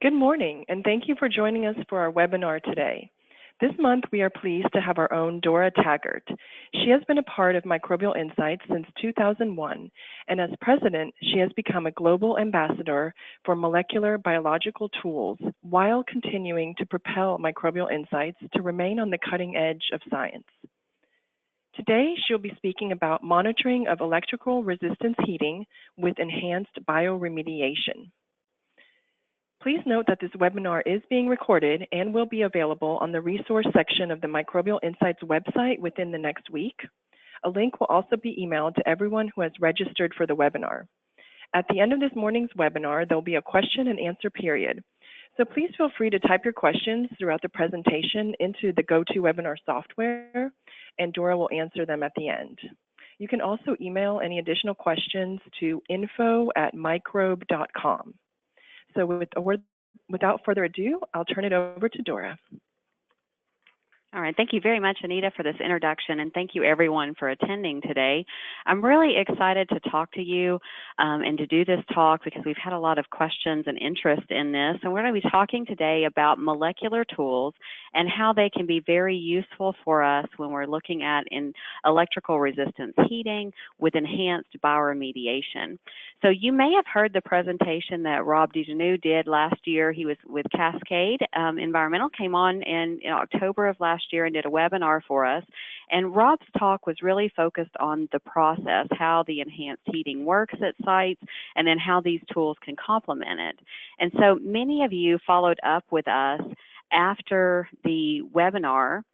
Good morning, and thank you for joining us for our webinar today. This month, we are pleased to have our own Dora Taggart. She has been a part of Microbial Insights since 2001, and as president, she has become a global ambassador for molecular biological tools while continuing to propel Microbial Insights to remain on the cutting edge of science. Today, she'll be speaking about monitoring of electrical resistance heating with enhanced bioremediation. Please note that this webinar is being recorded and will be available on the resource section of the Microbial Insights website within the next week. A link will also be emailed to everyone who has registered for the webinar. At the end of this morning's webinar, there'll be a question and answer period. So please feel free to type your questions throughout the presentation into the GoToWebinar software, and Dora will answer them at the end. You can also email any additional questions to info@microbe.com. So without further ado, I'll turn it over to Dora. All right, thank you very much, Anita, for this introduction, and thank you everyone for attending today. I'm really excited to talk to you and to do this talk because we've had a lot of questions and interest in this, and we're going to be talking today about molecular tools and how they can be very useful for us when we're looking at electrical resistance heating with enhanced bioremediation. So you may have heard the presentation that Rob Dejaneau did last year. He was with Cascade Environmental, came on in October of last year and did a webinar for us. And Rob's talk was really focused on the process, how the enhanced heating works at sites, and then how these tools can complement it. And so many of you followed up with us after the webinar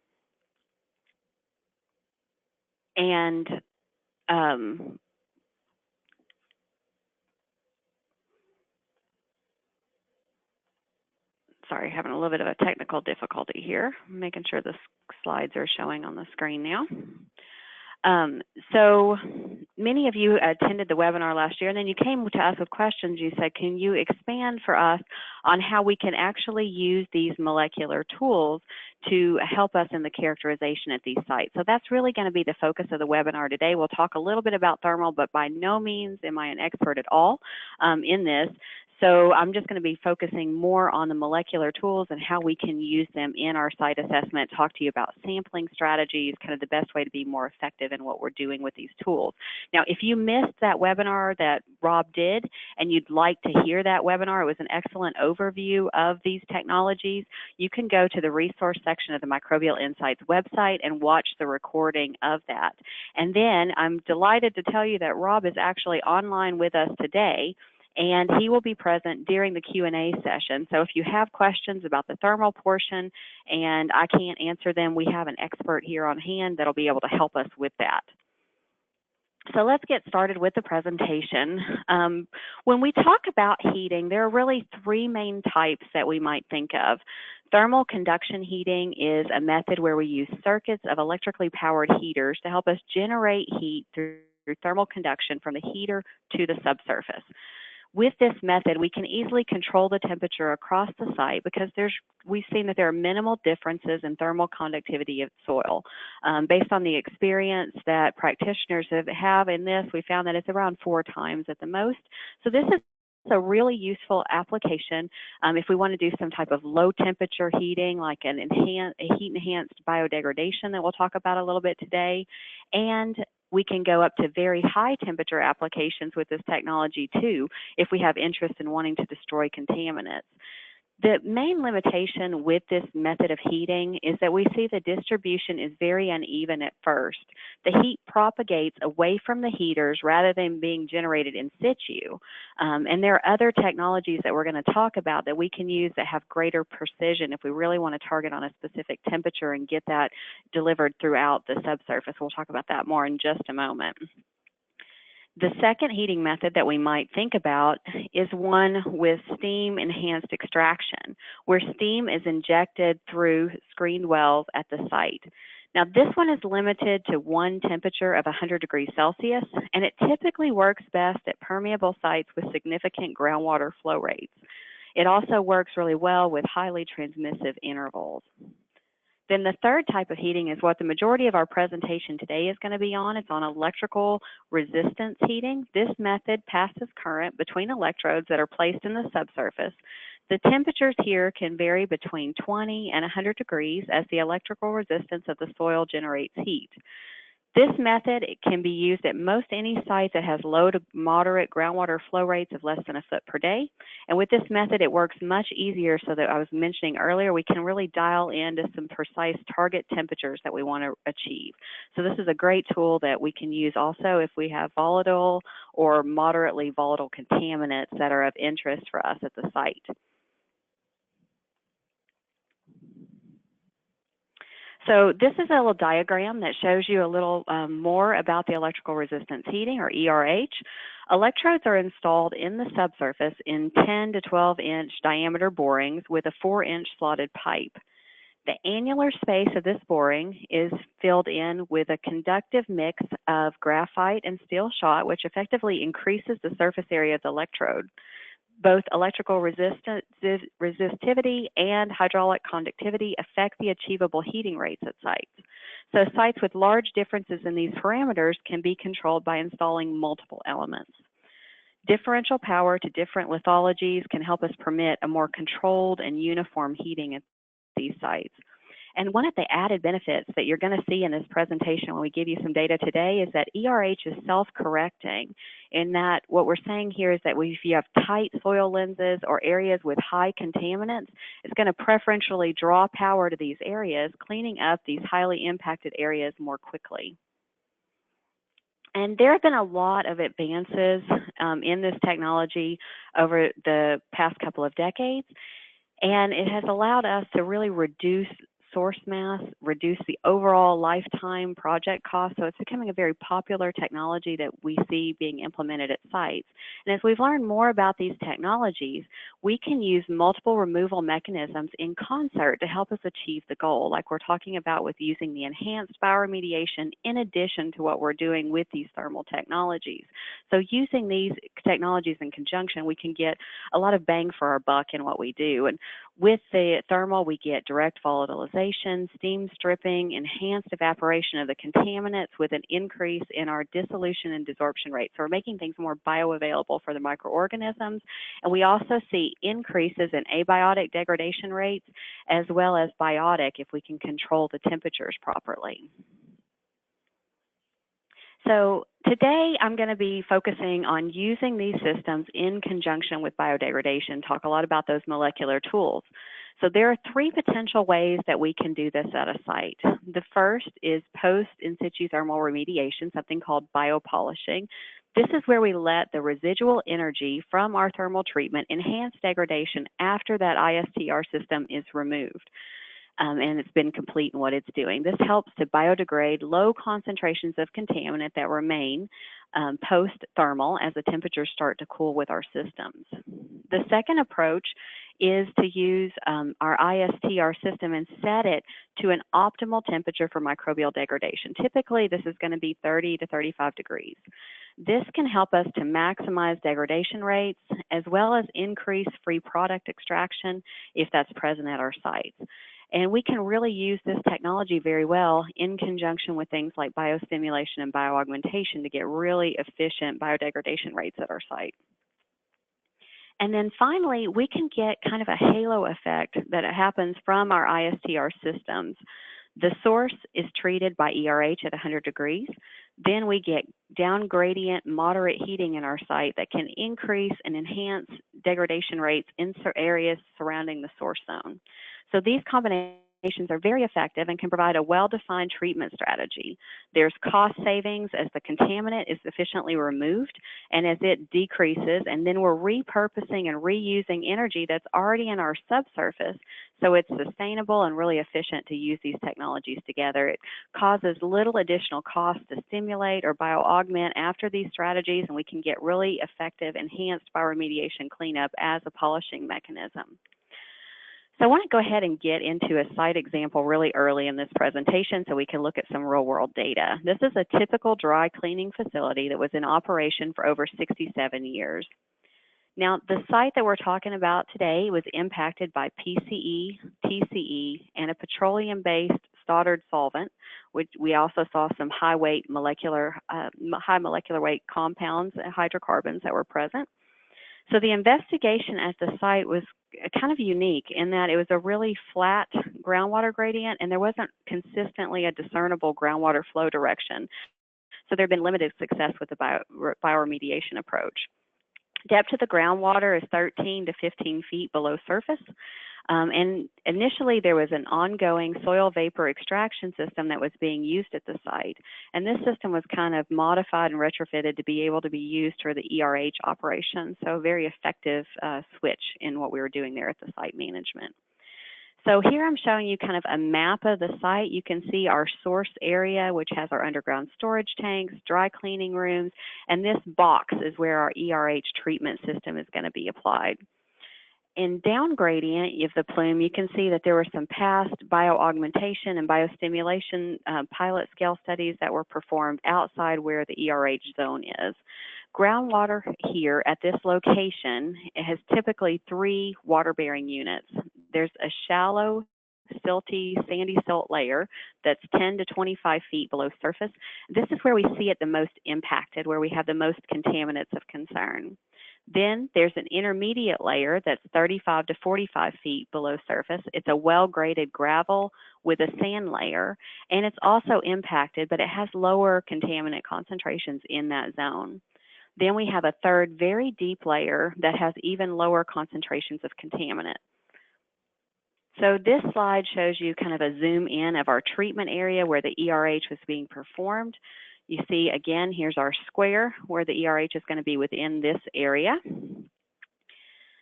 and sorry, having a little bit of a technical difficulty here. I'm making sure the slides are showing on the screen now. So many of you attended the webinar last year, and then you came to us with questions. You said, can you expand for us on how we can actually use these molecular tools to help us in the characterization at these sites? So that's really going to be the focus of the webinar today. We'll talk a little bit about thermal, but by no means am I an expert at all in this. So I'm just going to be focusing more on the molecular tools and how we can use them in our site assessment, talk to you about sampling strategies, kind of the best way to be more effective in what we're doing with these tools. Now, if you missed that webinar that Rob did and you'd like to hear that webinar, it was an excellent overview of these technologies, you can go to the resource section of the Microbial Insights website and watch the recording of that. And then I'm delighted to tell you that Rob is actually online with us today, and he will be present during the Q&A session. So if you have questions about the thermal portion and I can't answer them, we have an expert here on hand that'll be able to help us with that. So let's get started with the presentation. When we talk about heating, there are really three main types that we might think of. Thermal conduction heating is a method where we use circuits of electrically powered heaters to help us generate heat through thermal conduction from the heater to the subsurface. With this method, we can easily control the temperature across the site because we've seen that there are minimal differences in thermal conductivity of soil. Based on the experience that practitioners have in this, we found that it's around 4 times at the most. So this is a really useful application if we want to do some type of low temperature heating, like a heat enhanced biodegradation that we'll talk about a little bit today. And we can go up to very high temperature applications with this technology too, if we have interest in wanting to destroy contaminants. The main limitation with this method of heating is that we see the distribution is very uneven at first. The heat propagates away from the heaters rather than being generated in situ. And there are other technologies that we're going to talk about that we can use that have greater precision if we really want to target on a specific temperature and get that delivered throughout the subsurface. We'll talk about that more in just a moment. The second heating method that we might think about is one with steam enhanced extraction, where steam is injected through screened wells at the site. Now, this one is limited to one temperature of 100 degrees Celsius, and it typically works best at permeable sites with significant groundwater flow rates. It also works really well with highly transmissive intervals. Then the third type of heating is what the majority of our presentation today is going to be on. It's on electrical resistance heating. This method passes current between electrodes that are placed in the subsurface. The temperatures here can vary between 20 and 100 degrees as the electrical resistance of the soil generates heat. This method can be used at most any site that has low to moderate groundwater flow rates of less than a foot per day. And with this method, it works much easier, so that I was mentioning earlier, we can really dial into some precise target temperatures that we want to achieve. So this is a great tool that we can use also if we have volatile or moderately volatile contaminants that are of interest for us at the site. So this is a little diagram that shows you a little more about the electrical resistance heating, or ERH. Electrodes are installed in the subsurface in 10 to 12-inch diameter borings with a 4-inch slotted pipe. The annular space of this boring is filled in with a conductive mix of graphite and steel shot, which effectively increases the surface area of the electrode. Both electrical resistivity and hydraulic conductivity affect the achievable heating rates at sites. So sites with large differences in these parameters can be controlled by installing multiple elements. Differential power to different lithologies can help us permit a more controlled and uniform heating at these sites. And one of the added benefits that you're going to see in this presentation when we give you some data today is that ERH is self-correcting, in that what we're saying here is that if you have tight soil lenses or areas with high contaminants, it's going to preferentially draw power to these areas, cleaning up these highly impacted areas more quickly. And there have been a lot of advances in this technology over the past couple of decades, and it has allowed us to really reduce source mass, reduce the overall lifetime project cost. So it's becoming a very popular technology that we see being implemented at sites. And as we've learned more about these technologies, we can use multiple removal mechanisms in concert to help us achieve the goal, like we're talking about with using the enhanced bioremediation in addition to what we're doing with these thermal technologies. So using these technologies in conjunction, we can get a lot of bang for our buck in what we do. And with the thermal, we get direct volatilization, steam stripping, enhanced evaporation of the contaminants with an increase in our dissolution and desorption rates. So we're making things more bioavailable for the microorganisms. And we also see increases in abiotic degradation rates as well as biotic if we can control the temperatures properly. So today I'm going to be focusing on using these systems in conjunction with biodegradation, talk a lot about those molecular tools. So there are three potential ways that we can do this at a site. The first is post-in situ thermal remediation, something called biopolishing. This is where we let the residual energy from our thermal treatment enhance degradation after that ISTR system is removed. And it's been complete in what it's doing. This helps to biodegrade low concentrations of contaminant that remain post-thermal as the temperatures start to cool with our systems. The second approach is to use our ISTR system and set it to an optimal temperature for microbial degradation. Typically, this is going to be 30 to 35 degrees. This can help us to maximize degradation rates as well as increase free product extraction if that's present at our sites. And we can really use this technology very well in conjunction with things like biostimulation and bioaugmentation to get really efficient biodegradation rates at our site. And then finally, we can get kind of a halo effect that happens from our ISTR systems. The source is treated by ERH at 100 degrees. Then we get down gradient moderate heating in our site that can increase and enhance degradation rates in areas surrounding the source zone. So these combinations are very effective and can provide a well-defined treatment strategy. There's cost savings as the contaminant is efficiently removed and as it decreases, and then we're repurposing and reusing energy that's already in our subsurface, so it's sustainable and really efficient to use these technologies together. It causes little additional cost to stimulate or bioaugment after these strategies, and we can get really effective enhanced bioremediation cleanup as a polishing mechanism. So I want to go ahead and get into a site example really early in this presentation so we can look at some real-world data. This is a typical dry cleaning facility that was in operation for over 67 years. Now, the site that we're talking about today was impacted by PCE, TCE, and a petroleum-based Stoddard solvent, which we also saw some high molecular weight compounds and hydrocarbons that were present. So the investigation at the site was kind of unique in that it was a really flat groundwater gradient, and there wasn't consistently a discernible groundwater flow direction. So there had been limited success with the bioremediation approach. Depth of the groundwater is 13 to 15 feet below surface. And initially, there was an ongoing soil vapor extraction system that was being used at the site. And this system was kind of modified and retrofitted to be able to be used for the ERH operation. So a very effective switch in what we were doing there at the site management. So here I'm showing you kind of a map of the site. You can see our source area, which has our underground storage tanks, dry cleaning rooms, and this box is where our ERH treatment system is going to be applied. In down gradient of the plume, you can see that there were some past bioaugmentation and biostimulation pilot scale studies that were performed outside where the ERH zone is. Groundwater here at this location has typically 3 water-bearing units. There's a shallow, silty, sandy silt layer that's 10 to 25 feet below surface. This is where we see it the most impacted, where we have the most contaminants of concern. Then there's an intermediate layer that's 35 to 45 feet below surface. It's a well-graded gravel with a sand layer, and it's also impacted, but it has lower contaminant concentrations in that zone. Then we have a third very deep layer that has even lower concentrations of contaminant. So this slide shows you kind of a zoom in of our treatment area where the ERH was being performed. You see, again, here's our square where the ERH is going to be within this area.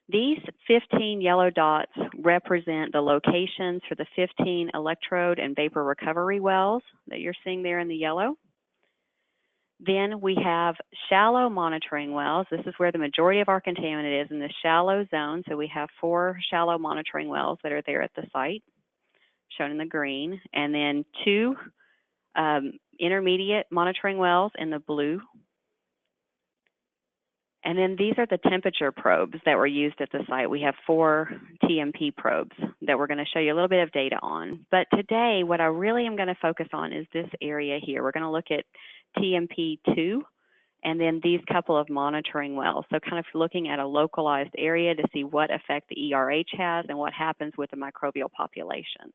These 15 yellow dots represent the locations for the 15 electrode and vapor recovery wells that you're seeing there in the yellow. Then we have shallow monitoring wells. This is where the majority of our contaminant is in the shallow zone. So we have 4 shallow monitoring wells that are there at the site, shown in the green, and then 2 intermediate monitoring wells in the blue. And then these are the temperature probes that were used at the site. We have 4 TMP probes that we're going to show you a little bit of data on. But today, what I really am going to focus on is this area here. We're going to look at TMP2 and then these couple of monitoring wells. So kind of looking at a localized area to see what effect the ERH has and what happens with the microbial populations.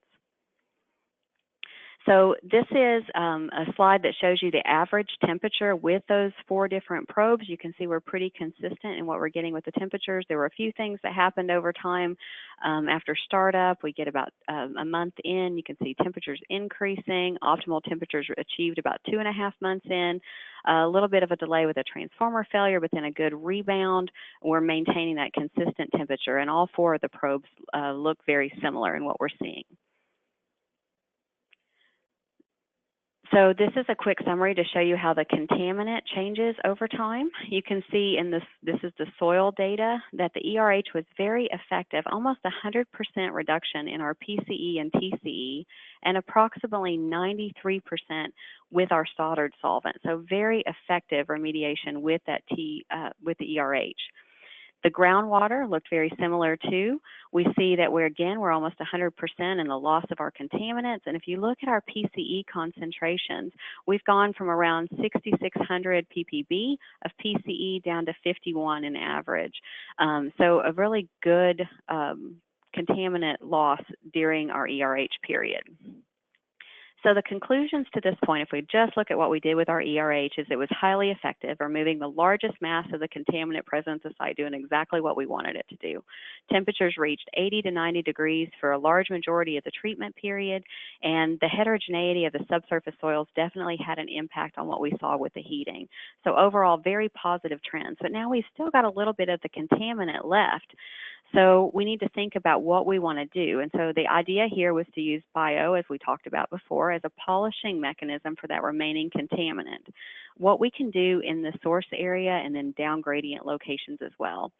So this is a slide that shows you the average temperature with those 4 different probes. You can see we're pretty consistent in what we're getting with the temperatures. There were a few things that happened over time after startup. We get about a month in. You can see temperatures increasing. Optimal temperatures are achieved about 2.5 months in. A little bit of a delay with a transformer failure, but then a good rebound. We're maintaining that consistent temperature, and all 4 of the probes look very similar in what we're seeing. So this is a quick summary to show you how the contaminant changes over time. You can see in this is the soil data, that the ERH was very effective, almost 100% reduction in our PCE and TCE, and approximately 93% with our Stoddard solvent. So very effective remediation with that with the ERH. The groundwater looked very similar too. We see that we're almost 100% in the loss of our contaminants. And if you look at our PCE concentrations, we've gone from around 6,600 ppb of PCE down to 51 in average. So a really good contaminant loss during our ERH period. So the conclusions to this point, if we just look at what we did with our ERH, is it was highly effective, removing the largest mass of the contaminant present at the site, doing exactly what we wanted it to do. Temperatures reached 80 to 90 degrees for a large majority of the treatment period, and the heterogeneity of the subsurface soils definitely had an impact on what we saw with the heating. So overall, very positive trends. But now we've still got a little bit of the contaminant left. So we need to think about what we want to do. And so the idea here was to use bio, as we talked about before, as a polishing mechanism for that remaining contaminant. What we can do in the source area and then down gradient locations as well.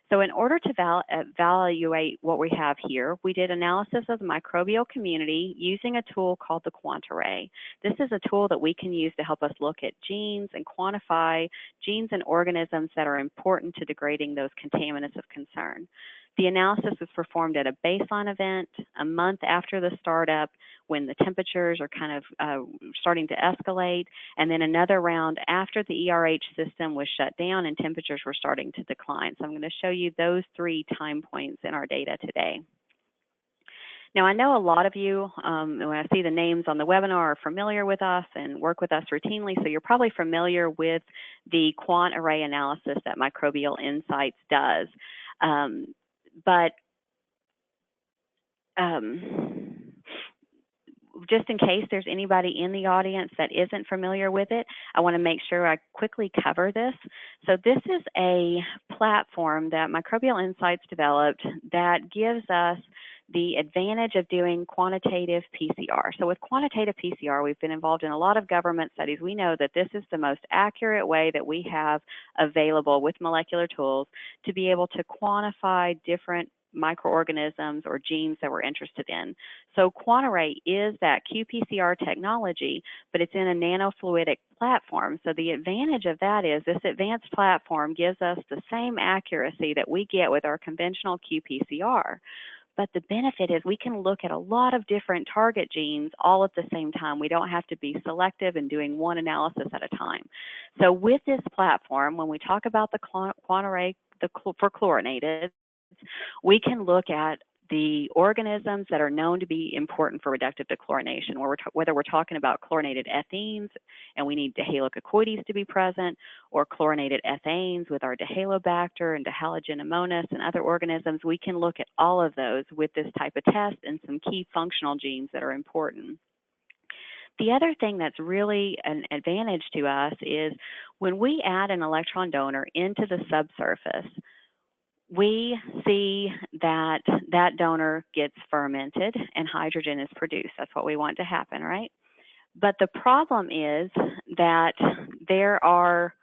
So in order to evaluate what we have here, we did analysis of the microbial community using a tool called the QuantArray. This is a tool that we can use to help us look at genes and quantify genes and organisms that are important to degrading those contaminants of concern. The analysis was performed at a baseline event, a month after the startup, when the temperatures are kind of starting to escalate, and then another round after the ERH system was shut down and temperatures were starting to decline. So I'm going to show you those 3 time points in our data today. Now, I know a lot of you, when I see the names on the webinar, are familiar with us and work with us routinely, so you're probably familiar with the QuantArray analysis that Microbial Insights does. But just in case there's anybody in the audience that isn't familiar with it, I want to make sure I quickly cover this. So this is a platform that Microbial Insights developed that gives us the advantage of doing quantitative PCR. So with quantitative PCR, we've been involved in a lot of government studies. We know that this is the most accurate way that we have available with molecular tools to be able to quantify different microorganisms or genes that we're interested in. So QuantArray is that qPCR technology, but it's in a nanofluidic platform. So the advantage of that is this advanced platform gives us the same accuracy that we get with our conventional qPCR. But the benefit is we can look at a lot of different target genes all at the same time. We don't have to be selective and doing one analysis at a time. So with this platform, when we talk about the QuantArray for chlorinated, we can look at the organisms that are known to be important for reductive dechlorination, whether we're talking about chlorinated ethenes and we need dihalococoides to be present, or chlorinated ethanes with our Dihalobacter and Dihalogenamonas and other organisms. We can look at all of those with this type of test and some key functional genes that are important. The other thing that's really an advantage to us is when we add an electron donor into the subsurface, we see that that donor gets fermented and hydrogen is produced. That's what we want to happen, right? But the problem is that there are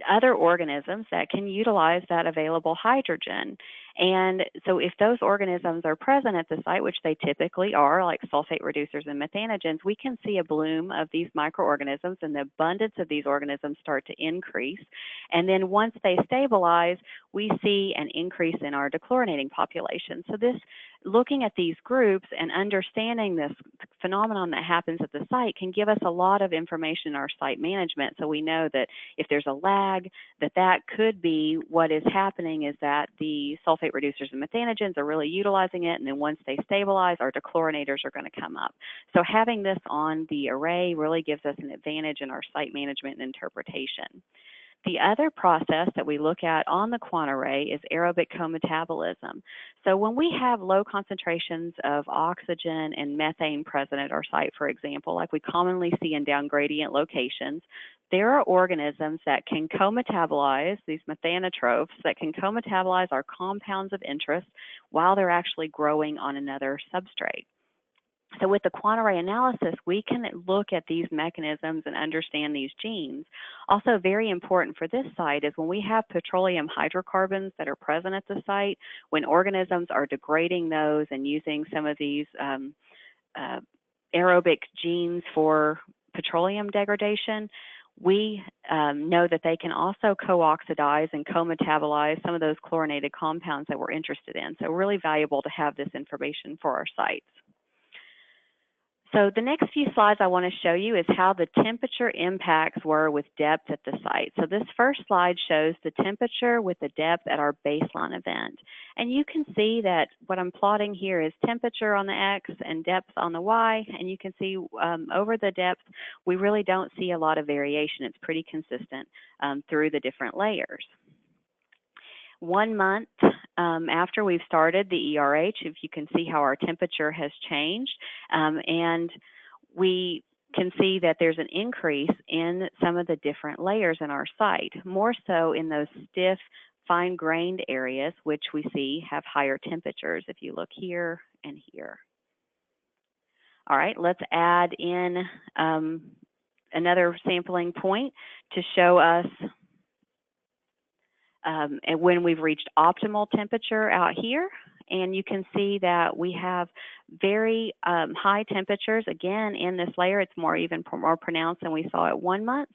other organisms that can utilize that available hydrogen. And so if those organisms are present at the site, which they typically are, like sulfate reducers and methanogens, we can see a bloom of these microorganisms, and the abundance of these organisms start to increase. And then once they stabilize, we see an increase in our dechlorinating population. So this, looking at these groups and understanding this phenomenon that happens at the site can give us a lot of information in our site management. So we know that if there's a lag, that could be what is happening is that the sulfate reducers and methanogens are really utilizing it, and then once they stabilize, our dechlorinators are going to come up. So having this on the array really gives us an advantage in our site management and interpretation. The other process that we look at on the QuantArray is aerobic co-metabolism. So when we have low concentrations of oxygen and methane present at our site, for example, like we commonly see in down gradient locations, there are organisms that can co-metabolize, these methanotrophs, that can co-metabolize our compounds of interest while they're actually growing on another substrate. So with the QuantArray analysis, we can look at these mechanisms and understand these genes. Also very important for this site is when we have petroleum hydrocarbons that are present at the site, when organisms are degrading those and using some of these aerobic genes for petroleum degradation, we know that they can also co-oxidize and co-metabolize some of those chlorinated compounds that we're interested in. So really valuable to have this information for our sites. So the next few slides I want to show you is how the temperature impacts were with depth at the site. So this first slide shows the temperature with the depth at our baseline event. And you can see that what I'm plotting here is temperature on the X and depth on the Y. And you can see over the depth, we really don't see a lot of variation. It's pretty consistent through the different layers. 1 month after we've started the ERH, if you can see how our temperature has changed, and we can see that there's an increase in some of the different layers in our site, more so in those stiff, fine-grained areas, which we see have higher temperatures if you look here and here. All right, let's add in another sampling point to show us and when we've reached optimal temperature out here, and you can see that we have very high temperatures. Again, in this layer, it's more pronounced than we saw at 1 month.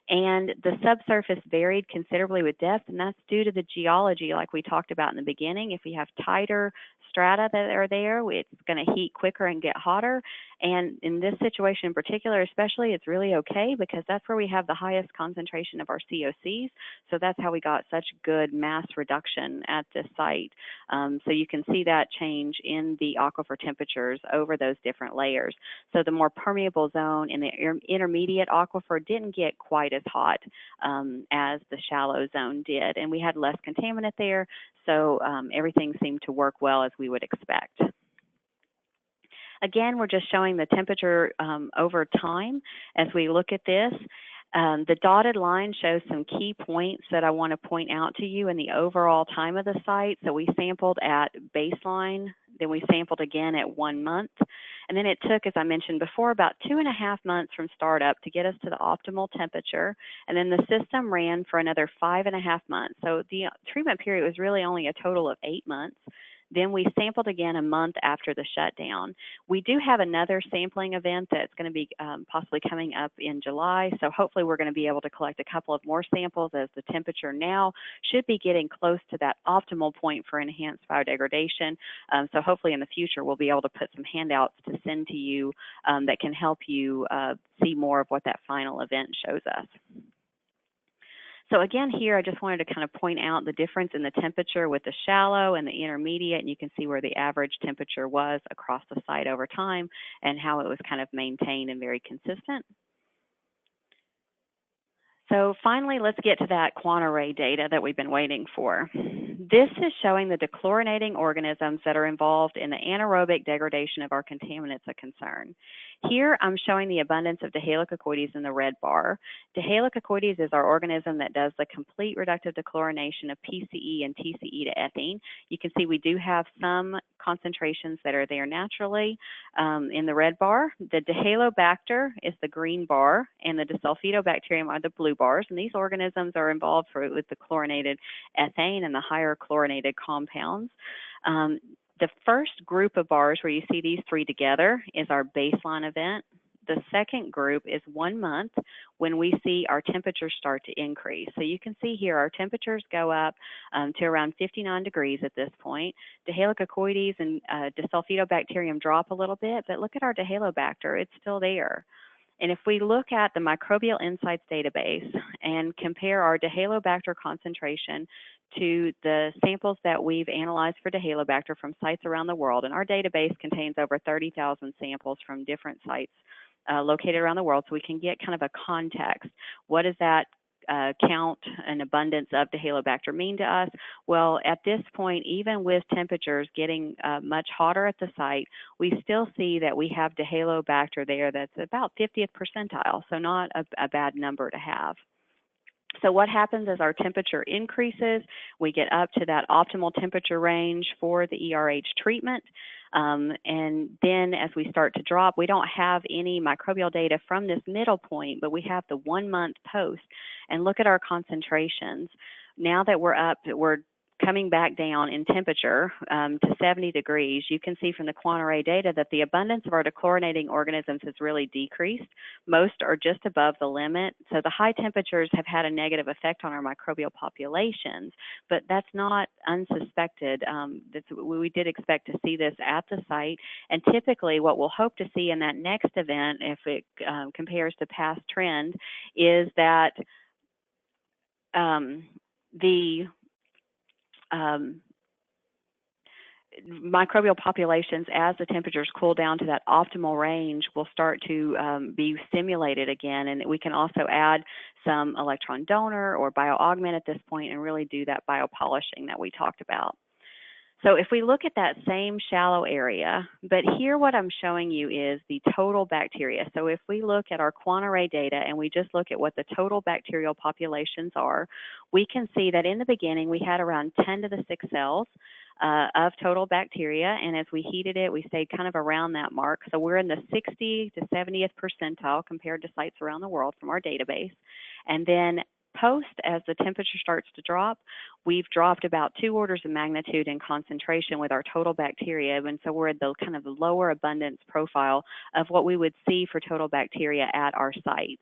And the subsurface varied considerably with depth, and that's due to the geology like we talked about in the beginning. If we have tighter strata that are there, it's going to heat quicker and get hotter. And in this situation in particular, especially, it's really okay because that's where we have the highest concentration of our COCs. So that's how we got such good mass reduction at this site. So you can see that change in the aquifer temperatures over those different layers. So the more permeable zone in the intermediate aquifer didn't get quite as hot as the shallow zone did. And we had less contaminant there, so everything seemed to work well as we would expect. Again, we're just showing the temperature over time as we look at this. The dotted line shows some key points that I want to point out to you in the overall time of the site. So we sampled at baseline, then we sampled again at 1 month, and then it took, as I mentioned before, about 2.5 months from startup to get us to the optimal temperature, and then the system ran for another 5.5 months. So the treatment period was really only a total of 8 months. Then we sampled again a month after the shutdown. We do have another sampling event that's going to be possibly coming up in July, so hopefully we're going to be able to collect a couple of more samples as the temperature now should be getting close to that optimal point for enhanced biodegradation. So hopefully in the future we'll be able to put some handouts to send to you that can help you see more of what that final event shows us. So again, here I just wanted to kind of point out the difference in the temperature with the shallow and the intermediate, and you can see where the average temperature was across the site over time and how it was kind of maintained and very consistent. So finally, let's get to that quant-array data that we've been waiting for. This is showing the dechlorinating organisms that are involved in the anaerobic degradation of our contaminants of concern. Here, I'm showing the abundance of Dihalococoides in the red bar. Dihalococoides is our organism that does the complete reductive dechlorination of PCE and TCE to ethene. You can see we do have some concentrations that are there naturally in the red bar. The Dihalobacter is the green bar, and the Disulfidobacterium are the blue bars, and these organisms are involved with the chlorinated ethane and the higher chlorinated compounds. The first group of bars where you see these three together is our baseline event. The second group is 1 month when we see our temperatures start to increase. So you can see here our temperatures go up to around 59 degrees at this point. Dihalococoides and Disulfidobacterium drop a little bit, but look at our Dihalobacter, it's still there. And if we look at the Microbial Insights database and compare our Dihalobacter concentration to the samples that we've analyzed for Dihalobacter from sites around the world, and our database contains over 30,000 samples from different sites located around the world, so we can get kind of a context. What does that count and abundance of Dihalobacter mean to us? Well, at this point, even with temperatures getting much hotter at the site, we still see that we have Dihalobacter there that's about 50th percentile, so not a bad number to have. So what happens as our temperature increases, we get up to that optimal temperature range for the ERH treatment. And then as we start to drop, we don't have any microbial data from this middle point, but we have the 1 month post. And look at our concentrations. Now that we're coming back down in temperature to 70 degrees, you can see from the quant-array data that the abundance of our dechlorinating organisms has really decreased. Most are just above the limit. So the high temperatures have had a negative effect on our microbial populations, but that's not unsuspected. We did expect to see this at the site, and typically what we'll hope to see in that next event, if it compares to past trend, is that the microbial populations, as the temperatures cool down to that optimal range, will start to be stimulated again, and we can also add some electron donor or bioaugment at this point and really do that biopolishing that we talked about. So if we look at that same shallow area, but here what I'm showing you is the total bacteria. So if we look at our quant-array data and we just look at what the total bacterial populations are, we can see that in the beginning we had around 10 to the 6 cells of total bacteria, and as we heated it, we stayed kind of around that mark. So we're in the 60 to 70th percentile compared to sites around the world from our database. And then post, as the temperature starts to drop, we've dropped about 2 orders of magnitude in concentration with our total bacteria, and so we're at the kind of lower abundance profile of what we would see for total bacteria at our sites.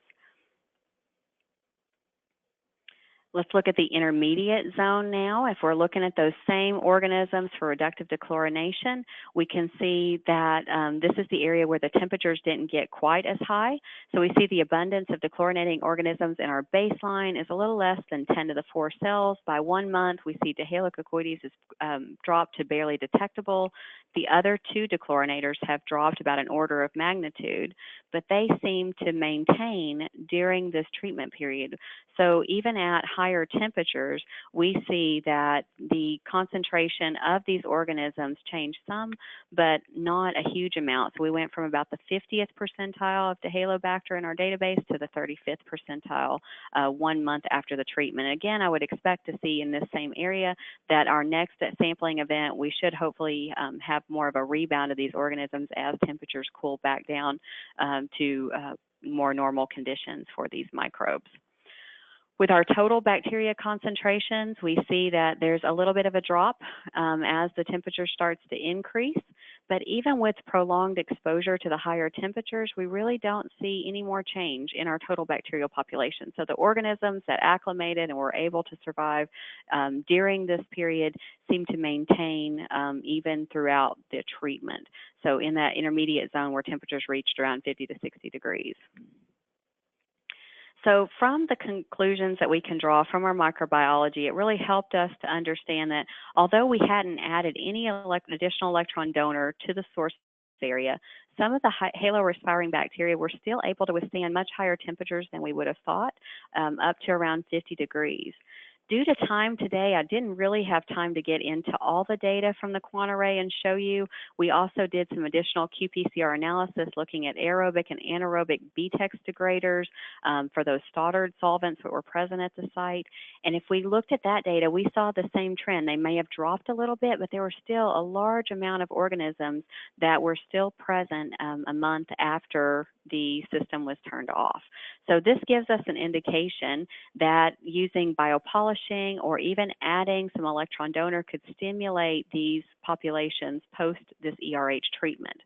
Let's look at the intermediate zone now. If we're looking at those same organisms for reductive dechlorination, we can see that this is the area where the temperatures didn't get quite as high. So we see the abundance of dechlorinating organisms in our baseline is a little less than 10 to the 4 cells. By 1 month, we see Dihalococoides is dropped to barely detectable. The other 2 dechlorinators have dropped about an order of magnitude, but they seem to maintain during this treatment period. So even at higher temperatures, we see that the concentration of these organisms changed some, but not a huge amount. So we went from about the 50th percentile of Dehalobacter in our database to the 35th percentile 1 month after the treatment. Again, I would expect to see in this same area that our next sampling event, we should hopefully have more of a rebound of these organisms as temperatures cool back down to more normal conditions for these microbes. With our total bacteria concentrations, we see that there's a little bit of a drop as the temperature starts to increase, but even with prolonged exposure to the higher temperatures, we really don't see any more change in our total bacterial population. So the organisms that acclimated and were able to survive during this period seem to maintain even throughout the treatment. So in that intermediate zone where temperatures reached around 50 to 60 degrees. So from the conclusions that we can draw from our microbiology, it really helped us to understand that although we hadn't added any additional electron donor to the source area, some of the halo-respiring bacteria were still able to withstand much higher temperatures than we would have thought, up to around 50 degrees. Due to time today, I didn't really have time to get into all the data from the QuantArray and show you. We also did some additional qPCR analysis looking at aerobic and anaerobic BTEX degraders for those Stoddard solvents that were present at the site. And if we looked at that data, we saw the same trend. They may have dropped a little bit, but there were still a large amount of organisms that were still present a month after the system was turned off. So this gives us an indication that using biopolishing or even adding some electron donor could stimulate these populations post this ERH treatment.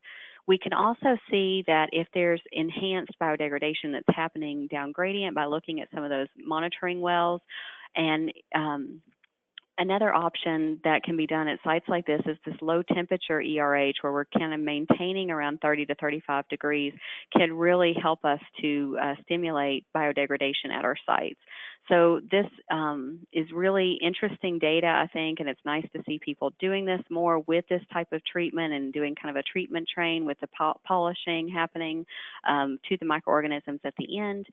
We can also see that if there's enhanced biodegradation that's happening down gradient by looking at some of those monitoring wells, and another option that can be done at sites like this is this low temperature ERH where we're kind of maintaining around 30 to 35 degrees can really help us to stimulate biodegradation at our sites. So this is really interesting data, I think, and it's nice to see people doing this more with this type of treatment and doing kind of a treatment train with the polishing happening to the microorganisms at the end.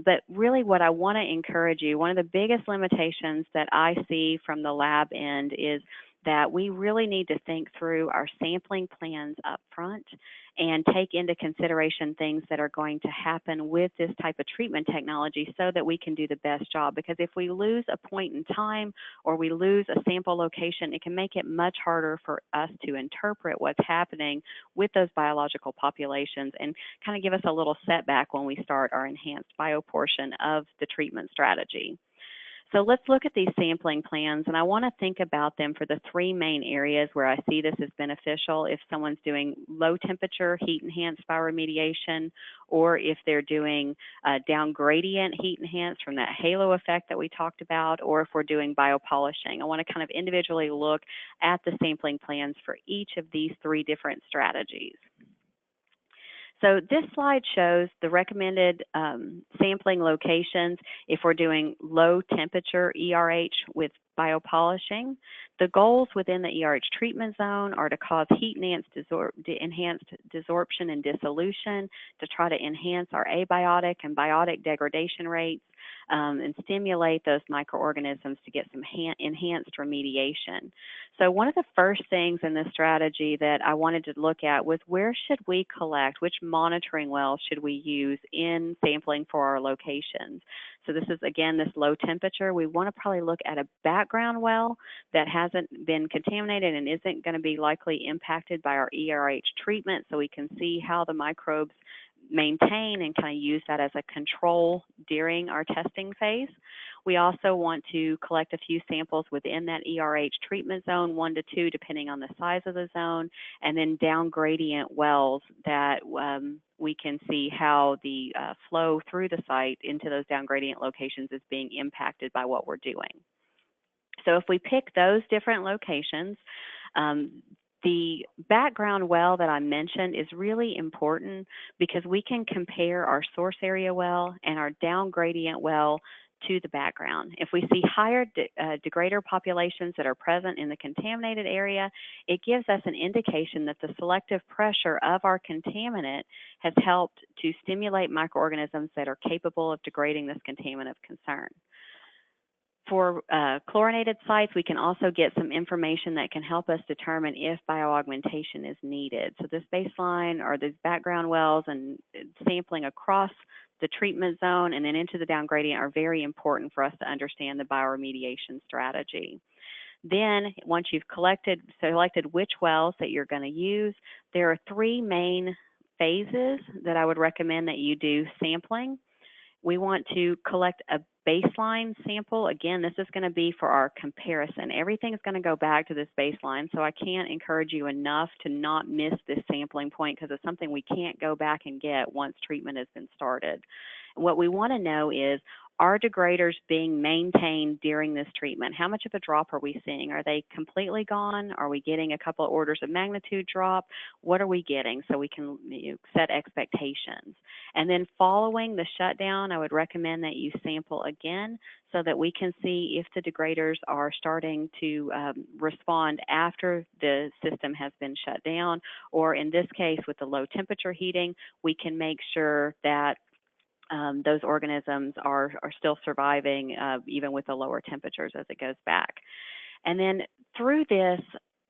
But really what I want to encourage you, one of the biggest limitations that I see from the lab end is that we really need to think through our sampling plans up front and take into consideration things that are going to happen with this type of treatment technology so that we can do the best job. Because if we lose a point in time or we lose a sample location, it can make it much harder for us to interpret what's happening with those biological populations and kind of give us a little setback when we start our enhanced bio portion of the treatment strategy. So let's look at these sampling plans, and I want to think about them for the 3 main areas where I see this as beneficial if someone's doing low temperature heat-enhanced bioremediation, or if they're doing down gradient heat-enhanced from that halo effect that we talked about, or if we're doing biopolishing. I want to kind of individually look at the sampling plans for each of these 3 different strategies. So this slide shows the recommended sampling locations if we're doing low temperature ERH with biopolishing. The goals within the ERH treatment zone are to cause heat-enhanced desorption and dissolution, to try to enhance our abiotic and biotic degradation rates, and stimulate those microorganisms to get some enhanced remediation. So one of the first things in this strategy that I wanted to look at was where should we collect, which monitoring wells should we use in sampling for our locations. So this is, again, this low temperature. We want to probably look at a background well that hasn't been contaminated and isn't going to be likely impacted by our ERH treatment, so we can see how the microbes maintain and kind of use that as a control during our testing phase. We also want to collect a few samples within that ERH treatment zone, 1 to 2, depending on the size of the zone, and then down gradient wells that we can see how the flow through the site into those down gradient locations is being impacted by what we're doing. So if we pick those different locations, the background well that I mentioned is really important because we can compare our source area well and our down gradient well to the background. If we see higher degrader populations that are present in the contaminated area, it gives us an indication that the selective pressure of our contaminant has helped to stimulate microorganisms that are capable of degrading this contaminant of concern. For chlorinated sites, we can also get some information that can help us determine if bioaugmentation is needed. So this baseline or these background wells and sampling across the treatment zone and then into the down gradient are very important for us to understand the bioremediation strategy. Then once you've selected which wells that you're going to use, there are 3 main phases that I would recommend that you do sampling. We want to collect a baseline sample. Again, this is going to be for our comparison. Everything is going to go back to this baseline, so I can't encourage you enough to not miss this sampling point because it's something we can't go back and get once treatment has been started. What we want to know is, are degraders being maintained during this treatment? How much of a drop are we seeing? Are they completely gone? Are we getting a couple of orders of magnitude drop? What are we getting so we can set expectations? And then following the shutdown, I would recommend that you sample again so that we can see if the degraders are starting to respond after the system has been shut down, or in this case with the low temperature heating, we can make sure that those organisms are still surviving even with the lower temperatures as it goes back. And then through this,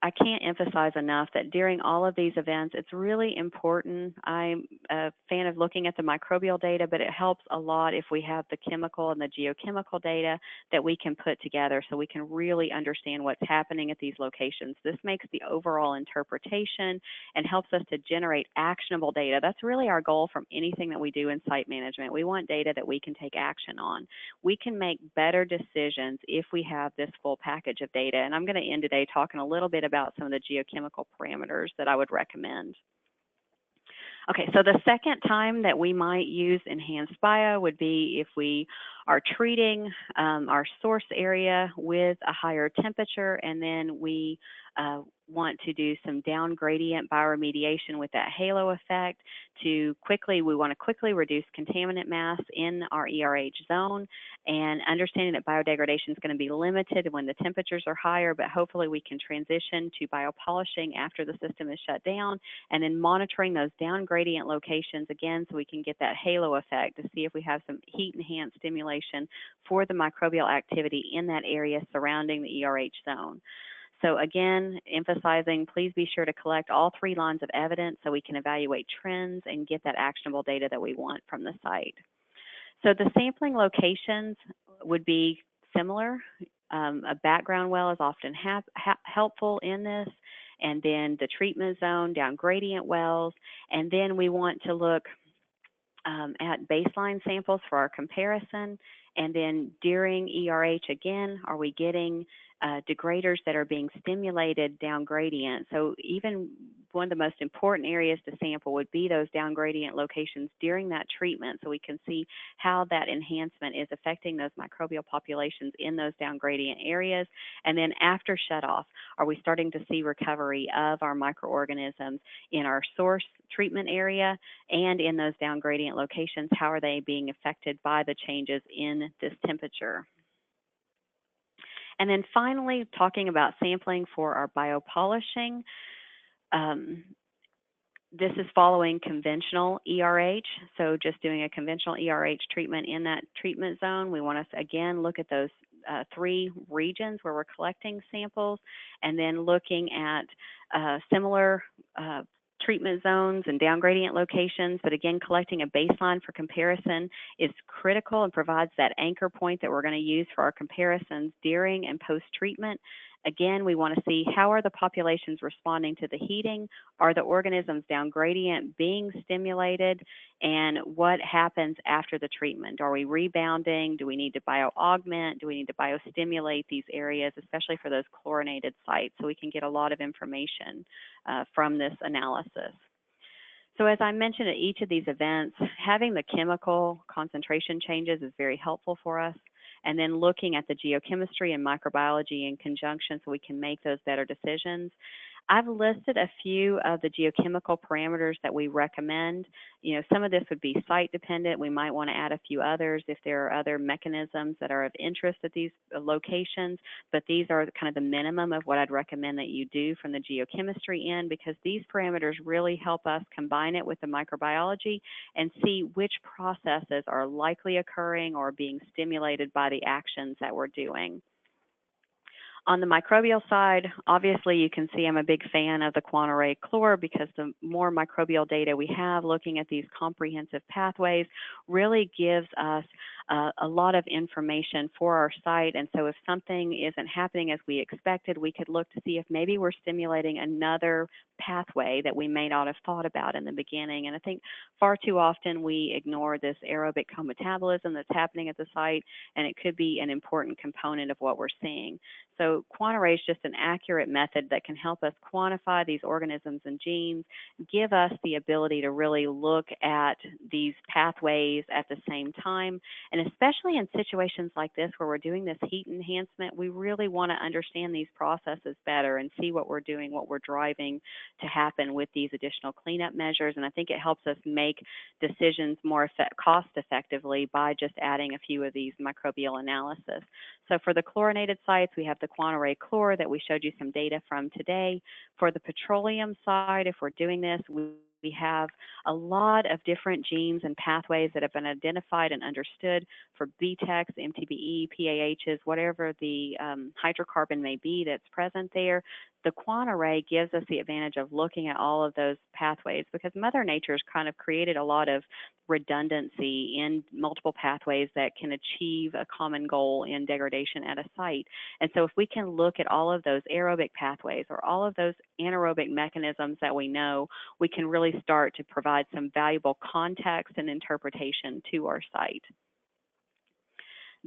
I can't emphasize enough that during all of these events, it's really important. I'm a fan of looking at the microbial data, but it helps a lot if we have the chemical and the geochemical data that we can put together so we can really understand what's happening at these locations. This makes the overall interpretation and helps us to generate actionable data. That's really our goal from anything that we do in site management. We want data that we can take action on. We can make better decisions if we have this full package of data. And I'm going to end today talking a little bit about some of the geochemical parameters that I would recommend. Okay, so the second time that we might use enhanced bio would be if we are treating our source area with a higher temperature, and then we want to do some down gradient bioremediation with that halo effect we want to quickly reduce contaminant mass in our ERH zone, and understanding that biodegradation is going to be limited when the temperatures are higher, but hopefully we can transition to biopolishing after the system is shut down, and then monitoring those down gradient locations again so we can get that halo effect to see if we have some heat enhanced stimulation for the microbial activity in that area surrounding the ERH zone. So again, emphasizing, please be sure to collect all 3 lines of evidence so we can evaluate trends and get that actionable data that we want from the site. So the sampling locations would be similar. A background well is often helpful in this, and then the treatment zone, down gradient wells, and then we want to look at baseline samples for our comparison, and then during ERH again, are we getting degraders that are being stimulated down gradient? So even one of the most important areas to sample would be those down gradient locations during that treatment so we can see how that enhancement is affecting those microbial populations in those down gradient areas. And then after shutoff, are we starting to see recovery of our microorganisms in our source treatment area and in those down gradient locations? How are they being affected by the changes in this temperature? And then finally, talking about sampling for our biopolishing. This is following conventional ERH, so just doing a conventional ERH treatment in that treatment zone. We want to, again, look at those 3 regions where we're collecting samples, and then looking at similar treatment zones and down gradient locations, but again, collecting a baseline for comparison is critical and provides that anchor point that we're going to use for our comparisons during and post-treatment. Again, we want to see how are the populations responding to the heating, are the organisms down gradient being stimulated, and what happens after the treatment. Are we rebounding? Do we need to bioaugment? Do we need to biostimulate these areas, especially for those chlorinated sites, so we can get a lot of information from this analysis. So as I mentioned at each of these events, having the chemical concentration changes is very helpful for us, and then looking at the geochemistry and microbiology in conjunction so we can make those better decisions. I've listed a few of the geochemical parameters that we recommend. You know, some of this would be site dependent. We might want to add a few others if there are other mechanisms that are of interest at these locations, but these are kind of the minimum of what I'd recommend that you do from the geochemistry end, because these parameters really help us combine it with the microbiology and see which processes are likely occurring or being stimulated by the actions that we're doing. On the microbial side, obviously you can see I'm a big fan of the quant-array chlor, because the more microbial data we have looking at these comprehensive pathways really gives us a lot of information for our site. And so if something isn't happening as we expected, we could look to see if maybe we're stimulating another pathway that we may not have thought about in the beginning. And I think far too often we ignore this aerobic co-metabolism that's happening at the site, and it could be an important component of what we're seeing. So quant-array is just an accurate method that can help us quantify these organisms and genes, give us the ability to really look at these pathways at the same time. And especially in situations like this where we're doing this heat enhancement, we really want to understand these processes better and see what we're doing, what we're driving to happen with these additional cleanup measures. And I think it helps us make decisions more cost effectively by just adding a few of these microbial analysis. So for the chlorinated sites, we have the quant-array chlor that we showed you some data from today. For the petroleum side, if we're doing this, we have a lot of different genes and pathways that have been identified and understood for BTEX, MTBE, PAHs, whatever the hydrocarbon may be that's present there. The quant-array gives us the advantage of looking at all of those pathways, because Mother Nature's kind of created a lot of redundancy in multiple pathways that can achieve a common goal in degradation at a site. And so if we can look at all of those aerobic pathways or all of those anaerobic mechanisms that we know, we can really start to provide some valuable context and interpretation to our site.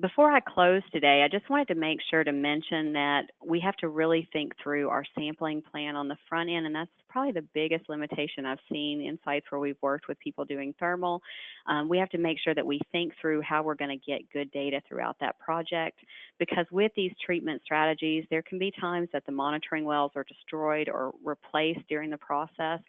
Before I close today, I just wanted to make sure to mention that we have to really think through our sampling plan on the front end, and that's probably the biggest limitation I've seen in sites where we've worked with people doing thermal. We have to make sure that we think through how we're going to get good data throughout that project, because with these treatment strategies, there can be times that the monitoring wells are destroyed or replaced during the process.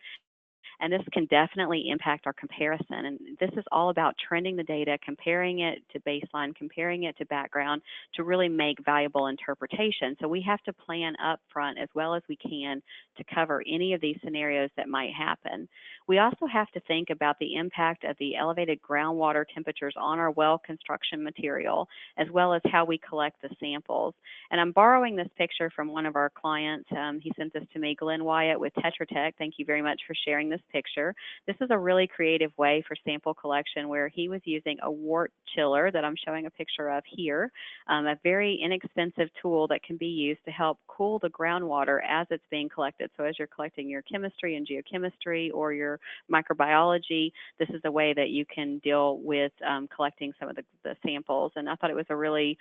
And this can definitely impact our comparison. And this is all about trending the data, comparing it to baseline, comparing it to background to really make valuable interpretation. So we have to plan up front as well as we can to cover any of these scenarios that might happen. We also have to think about the impact of the elevated groundwater temperatures on our well construction material, as well as how we collect the samples. And I'm borrowing this picture from one of our clients. He sent this to me, Glenn Wyatt with Tetra Tech. Thank you very much for sharing this picture. This is a really creative way for sample collection, where he was using a wort chiller that I'm showing a picture of here, a very inexpensive tool that can be used to help cool the groundwater as it's being collected. So as you're collecting your chemistry and geochemistry or your microbiology, this is a way that you can deal with collecting some of the samples. And I thought it was a really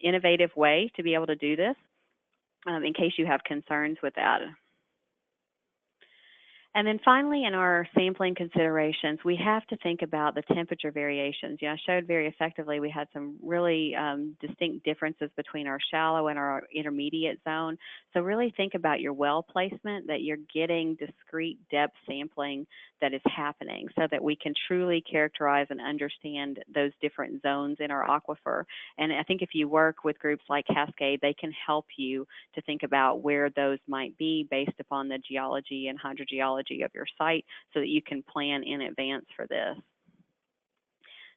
innovative way to be able to do this in case you have concerns with that. And then finally, in our sampling considerations, we have to think about the temperature variations. I showed very effectively we had some really distinct differences between our shallow and our intermediate zone. So really think about your well placement, that you're getting discrete depth sampling that is happening, so that we can truly characterize and understand those different zones in our aquifer. And I think if you work with groups like Cascade, they can help you to think about where those might be based upon the geology and hydrogeology of your site, so that you can plan in advance for this.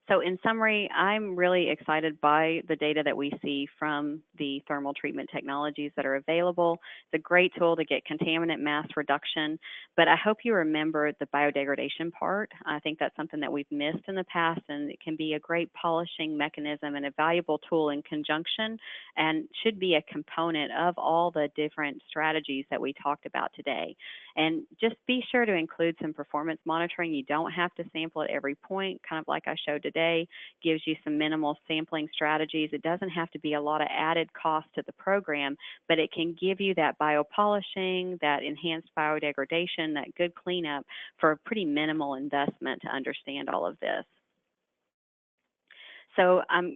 So in summary, I'm really excited by the data that we see from the thermal treatment technologies that are available. It's a great tool to get contaminant mass reduction, but I hope you remember the biodegradation part. I think that's something that we've missed in the past, and it can be a great polishing mechanism and a valuable tool in conjunction, and should be a component of all the different strategies that we talked about today. And just be sure to include some performance monitoring. You don't have to sample at every point, kind of like I showed today, gives you some minimal sampling strategies. It doesn't have to be a lot of added cost to the program, but it can give you that biopolishing, that enhanced biodegradation, that good cleanup for a pretty minimal investment to understand all of this. So I'm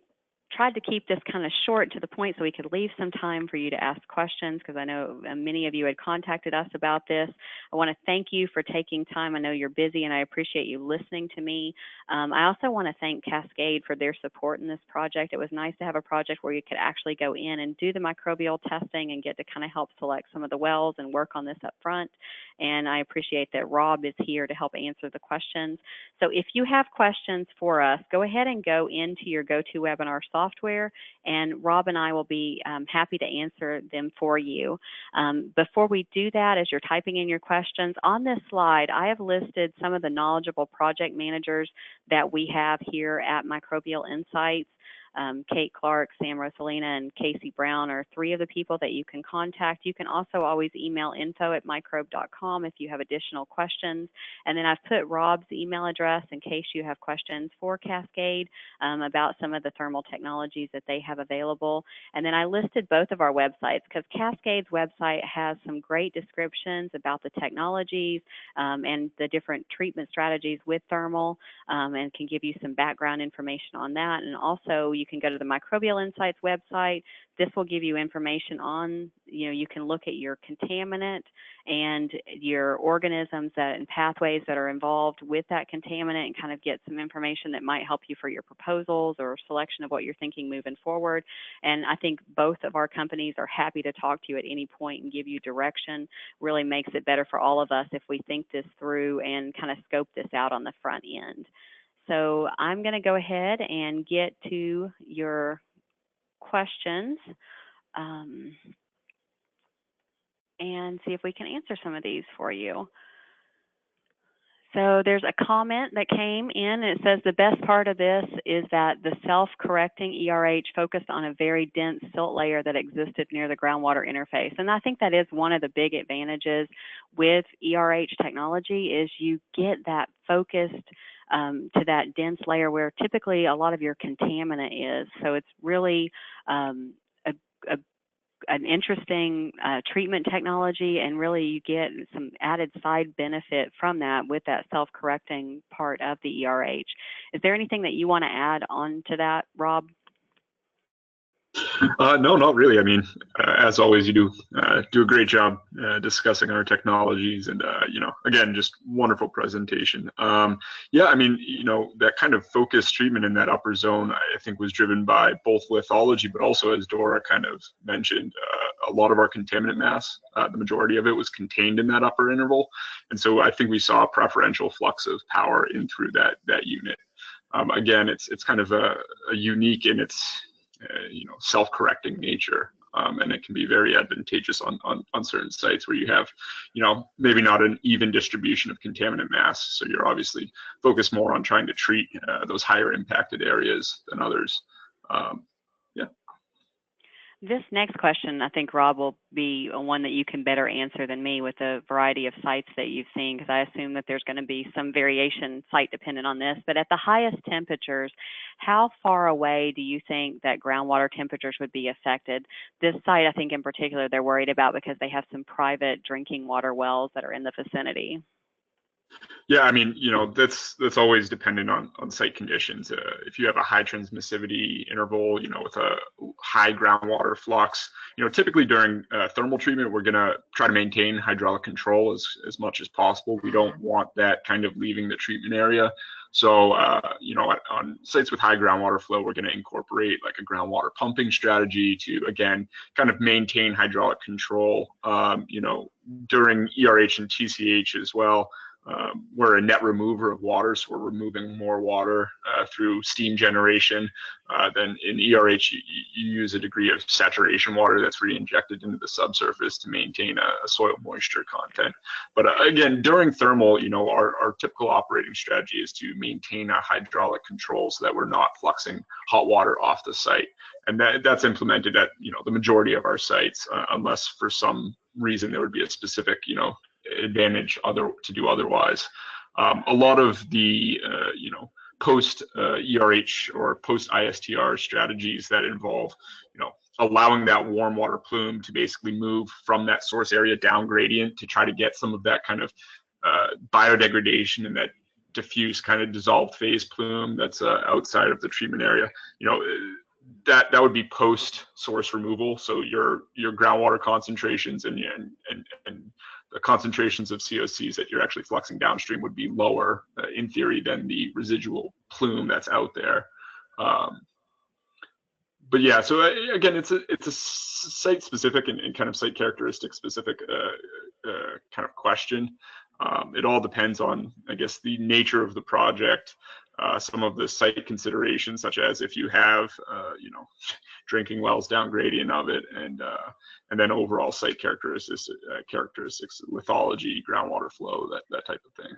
tried to keep this kind of short to the point so we could leave some time for you to ask questions, because I know many of you had contacted us about this. I want to thank you for taking time. I know you're busy, and I appreciate you listening to me. I also want to thank Cascade for their support in this project. It was nice to have a project where you could actually go in and do the microbial testing and get to kind of help select some of the wells and work on this up front. And I appreciate that Rob is here to help answer the questions. So if you have questions for us, go ahead and go into your GoToWebinar software, and Rob and I will be happy to answer them for you. Before we do that, as you're typing in your questions, on this slide, I have listed some of the knowledgeable project managers that we have here at Microbial Insights. Kate Clark, Sam Rosalina, and Casey Brown are three of the people that you can contact. You can also always email info@microbe.com if you have additional questions. And then I've put Rob's email address in case you have questions for Cascade about some of the thermal technologies that they have available. And then I listed both of our websites, because Cascade's website has some great descriptions about the technologies and the different treatment strategies with thermal, and can give you some background information on that. And also you can go to the Microbial Insights website. This will give you information on, you can look at your contaminant and your organisms and pathways that are involved with that contaminant, and kind of get some information that might help you for your proposals or selection of what you're thinking moving forward. And I think both of our companies are happy to talk to you at any point and give you direction. Really makes it better for all of us if we think this through and kind of scope this out on the front end. So I'm going to go ahead and get to your questions and see if we can answer some of these for you. So there's a comment that came in, and it says the best part of this is that the self-correcting ERH focused on a very dense silt layer that existed near the groundwater interface. And I think that is one of the big advantages with ERH technology, is you get that focused to that dense layer where typically a lot of your contaminant is. So it's really an interesting treatment technology, and really you get some added side benefit from that with that self-correcting part of the ERH. Is there anything that you want to add on to that, Rob? No, not really. I mean, as always, you do a great job discussing our technologies, and again, just wonderful presentation. Yeah, I mean, that kind of focused treatment in that upper zone, I think, was driven by both lithology, but also, as Dora kind of mentioned, a lot of our contaminant mass, the majority of it was contained in that upper interval, and so I think we saw a preferential flux of power in through that unit. Again, it's kind of a unique in its self-correcting nature, and it can be very advantageous on certain sites where you have, maybe not an even distribution of contaminant mass. So you're obviously focused more on trying to treat those higher impacted areas than others. Yeah. This next question, I think, Rob, will be one that you can better answer than me with the variety of sites that you've seen, because I assume that there's going to be some variation site dependent on this. But at the highest temperatures, how far away do you think that groundwater temperatures would be affected? This site, I think in particular, they're worried about because they have some private drinking water wells that are in the vicinity. Yeah, I mean, that's always dependent on site conditions. If you have a high transmissivity interval, with a high groundwater flux, typically during thermal treatment, we're going to try to maintain hydraulic control as much as possible. We don't want that kind of leaving the treatment area. So, on sites with high groundwater flow, we're going to incorporate like a groundwater pumping strategy to, again, kind of maintain hydraulic control, during ERH and TCH as well. we're a net remover of water, so we're removing more water through steam generation. Then in ERH, you use a degree of saturation water that's re-injected into the subsurface to maintain a soil moisture content. But again, during thermal, our typical operating strategy is to maintain a hydraulic control so that we're not fluxing hot water off the site. And that's implemented at the majority of our sites, unless for some reason there would be a specific advantage to do otherwise. A lot of the post ERH or post ISTR strategies that involve allowing that warm water plume to basically move from that source area down gradient to try to get some of that kind of biodegradation and that diffuse kind of dissolved phase plume that's outside of the treatment area. That would be post source removal. So your groundwater concentrations and the concentrations of COCs that you're actually fluxing downstream would be lower in theory than the residual plume that's out there. But yeah, so again, it's a site specific and kind of site characteristic specific kind of question. It all depends on, I guess, the nature of the project. Some of the site considerations, such as if you have, drinking wells down gradient of it, and then overall site characteristics, lithology, groundwater flow, that type of thing.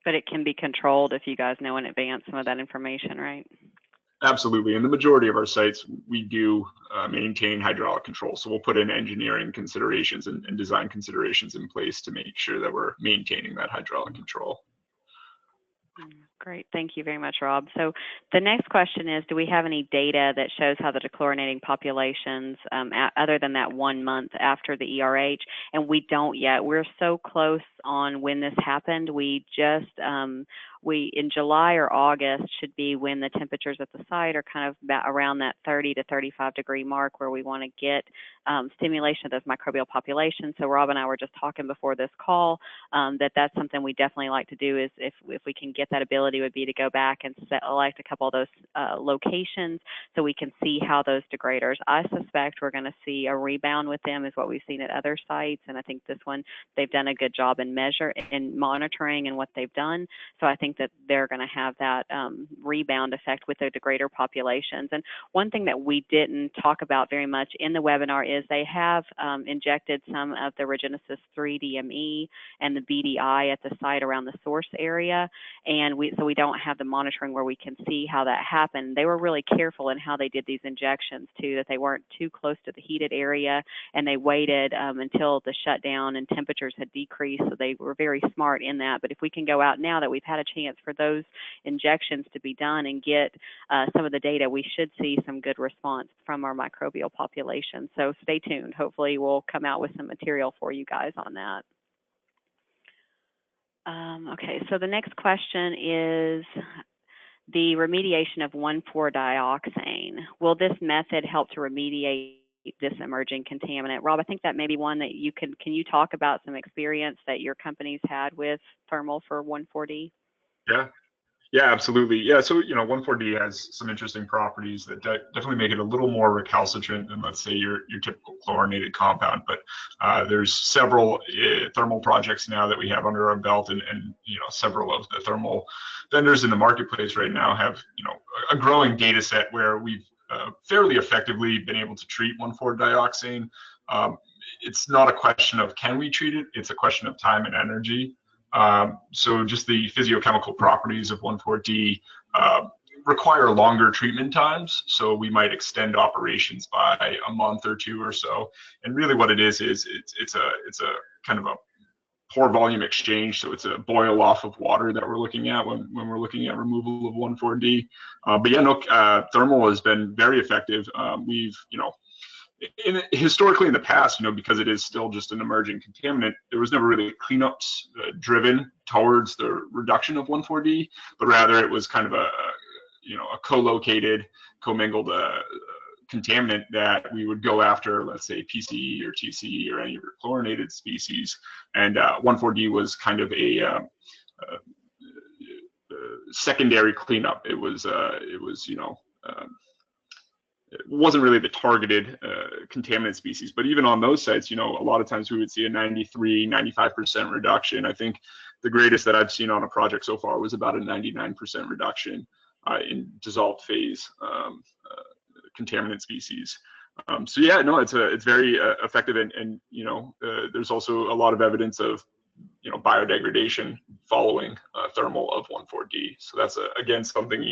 But it can be controlled if you guys know in advance some of that information, right? Absolutely. In the majority of our sites, we do maintain hydraulic control. So we'll put in engineering considerations and design considerations in place to make sure that we're maintaining that hydraulic control. Great. Thank you very much, Rob. So the next question is, do we have any data that shows how the dechlorinating populations, other than that 1 month after the ERH? And we don't yet. We're so close on when this happened. We just, in July or August should be when the temperatures at the site are kind of around that 30 to 35 degree mark where we want to get stimulation of those microbial populations. So Rob and I were just talking before this call that's something we definitely like to do, is if we can get that ability, would be to go back and select a couple of those locations so we can see how those degraders. I suspect we're going to see a rebound with them, is what we've seen at other sites, and I think this one they've done a good job in monitoring and what they've done. So I think that they're going to have that rebound effect with the degrader populations. And one thing that we didn't talk about very much in the webinar is they have injected some of the Regenesis 3-DME and the BDI at the site around the source area, and so we don't have the monitoring where we can see how that happened. They were really careful in how they did these injections too, that they weren't too close to the heated area, and they waited until the shutdown and temperatures had decreased. So they were very smart in that. But if we can go out now that we've had a chance for those injections to be done and get some of the data, we should see some good response from our microbial population. So stay tuned. Hopefully we'll come out with some material for you guys on that. Okay, so the next question is the remediation of 1,4-dioxane. Will this method help to remediate this emerging contaminant? Rob, I think that may be one that you can you talk about some experience that your company's had with thermal for 1,4-D? Yeah, absolutely. Yeah, so 1,4-D has some interesting properties that definitely make it a little more recalcitrant than, let's say, your typical chlorinated compound. But there's several thermal projects now that we have under our belt, and several of the thermal vendors in the marketplace right now have a growing data set where we've fairly effectively been able to treat 1,4-dioxane. It's not a question of can we treat it; it's a question of time and energy. So just the physiochemical properties of 1,4-D require longer treatment times. So we might extend operations by a month or two or so. And really what it is it's a kind of a pore volume exchange. So it's a boil off of water that we're looking at when we're looking at removal of 1,4-D. But yeah, thermal has been very effective. We've, historically in the past, because it is still just an emerging contaminant, there was never really cleanups driven towards the reduction of 1,4-D, but rather it was kind of a co-located, commingled contaminant that we would go after, let's say PCE or TCE or any of your chlorinated species, and 1,4-D was kind of a secondary cleanup. It was it wasn't really the targeted contaminant species. But even on those sites, a lot of times we would see a 93, 95% reduction. I think the greatest that I've seen on a project so far was about a 99% reduction in dissolved phase contaminant species. So yeah, no, it's very effective, and there's also a lot of evidence of biodegradation following thermal of 1,4-D. So that's again something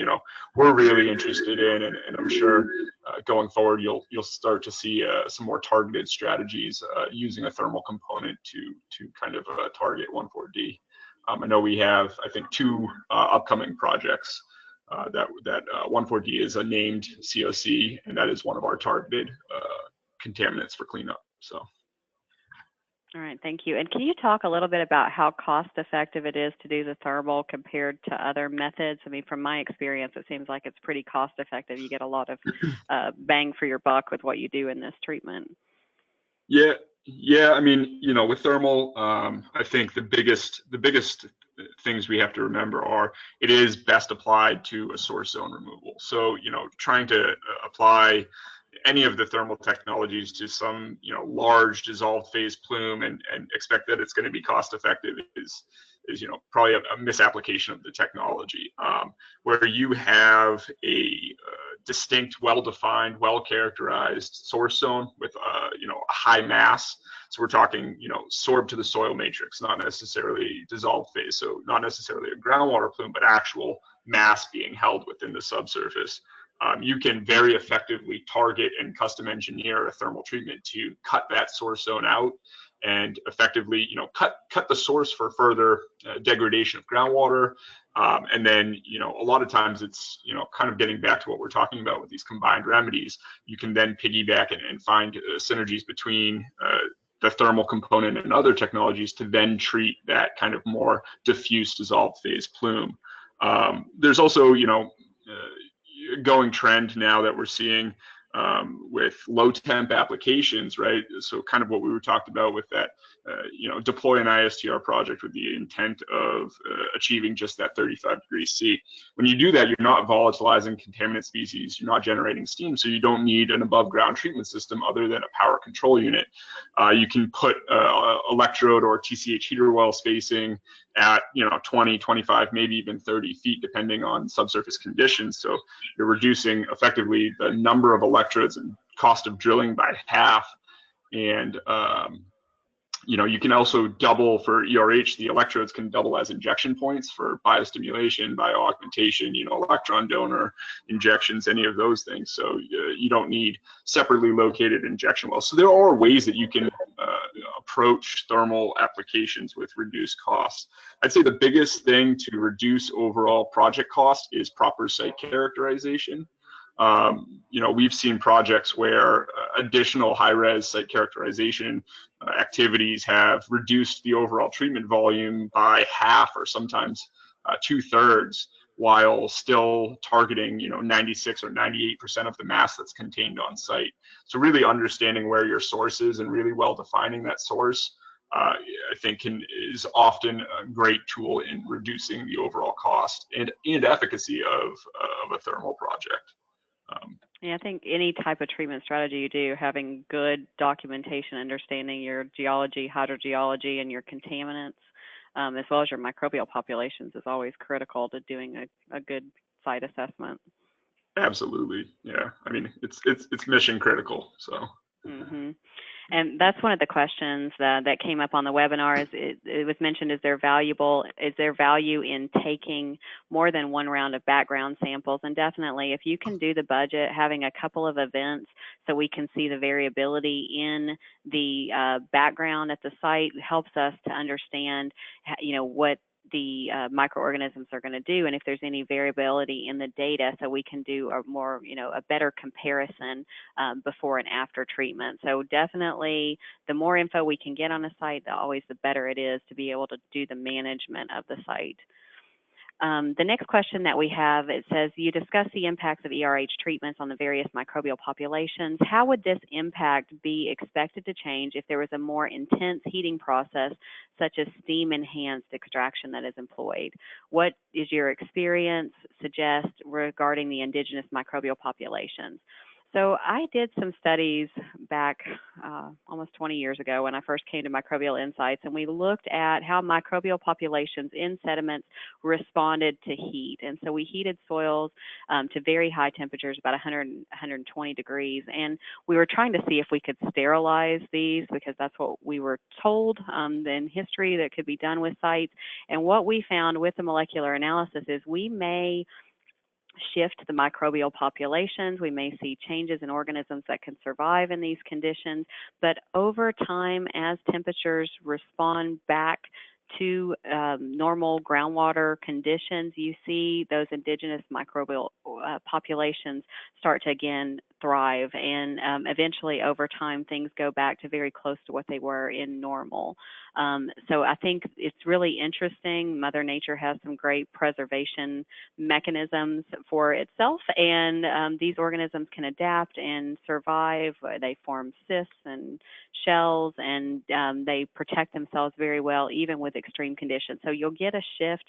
we're really interested in, and I'm sure going forward you'll start to see some more targeted strategies using a thermal component to kind of target 1,4-D. I know we have, I think, 2 upcoming projects that 1,4-D is a named COC, and that is one of our targeted contaminants for cleanup. So. All right, thank you. And can you talk a little bit about how cost effective it is to do the thermal compared to other methods? I mean, from my experience, it seems like it's pretty cost effective. You get a lot of bang for your buck with what you do in this treatment. Yeah. I mean, with thermal, I think the biggest things we have to remember are it is best applied to a source zone removal. So, trying to apply any of the thermal technologies to some large dissolved phase plume and expect that it's going to be cost effective is probably a misapplication of the technology. Where you have a distinct, well-defined, well-characterized source zone with a high mass. So we're talking sorbed to the soil matrix, not necessarily dissolved phase. So not necessarily a groundwater plume, but actual mass being held within the subsurface. You can very effectively target and custom engineer a thermal treatment to cut that source zone out and effectively, cut the source for further degradation of groundwater. And then, a lot of times it's, kind of getting back to what we're talking about with these combined remedies. You can then piggyback and find synergies between the thermal component and other technologies to then treat that kind of more diffuse dissolved phase plume. There's also, going trend now that we're seeing with low temp applications, right? So kind of what we were talking about with that, deploy an ISTR project with the intent of achieving just that 35 degrees C. When you do that, you're not volatilizing contaminant species, you're not generating steam, so you don't need an above ground treatment system other than a power control unit. You can put electrode or TCH heater well spacing at 20, 25, maybe even 30 feet, depending on subsurface conditions. So you're reducing effectively the number of electrodes and cost of drilling by half. And you can also double for ERH. The electrodes can double as injection points for biostimulation, bioaugmentation, electron donor injections, any of those things. So you don't need separately located injection wells. So there are ways that you can approach thermal applications with reduced costs. I'd say the biggest thing to reduce overall project cost is proper site characterization. We've seen projects where additional high-res site characterization activities have reduced the overall treatment volume by half or sometimes 2/3, while still targeting 96 or 98% of the mass that's contained on site. So really understanding where your source is and really well defining that source, I think is often a great tool in reducing the overall cost and efficacy of a thermal project. Yeah, I think any type of treatment strategy you do, having good documentation, understanding your geology, hydrogeology, and your contaminants, as well as your microbial populations, is always critical to doing a good site assessment. Absolutely, yeah. I mean, it's mission critical. So. Mm-hmm. And that's one of the questions that came up on the webinar. It was mentioned, is there value in taking more than one round of background samples? And definitely, if you can do the budget, having a couple of events so we can see the variability in the background at the site helps us to understand, what the microorganisms are going to do, and if there's any variability in the data, so we can do a better comparison before and after treatment. So definitely, the more info we can get on a site, the better it is to be able to do the management of the site. The next question that we have, it says, you discuss the impacts of ERH treatments on the various microbial populations. How would this impact be expected to change if there was a more intense heating process, such as steam-enhanced extraction that is employed? What is your experience suggest regarding the indigenous microbial populations? So I did some studies back almost 20 years ago when I first came to Microbial Insights, and we looked at how microbial populations in sediments responded to heat. And so we heated soils to very high temperatures, about 100, 120 degrees, and we were trying to see if we could sterilize these because that's what we were told in history that could be done with sites. And what we found with the molecular analysis is we may shift the microbial populations. We may see changes in organisms that can survive in these conditions, but over time, as temperatures respond back to normal groundwater conditions, you see those indigenous microbial populations start to again thrive, and eventually over time things go back to very close to what they were in normal. So I think it's really interesting. Mother Nature has some great preservation mechanisms for itself, and these organisms can adapt and survive. They form cysts and shells, and they protect themselves very well even with extreme conditions. So you'll get a shift,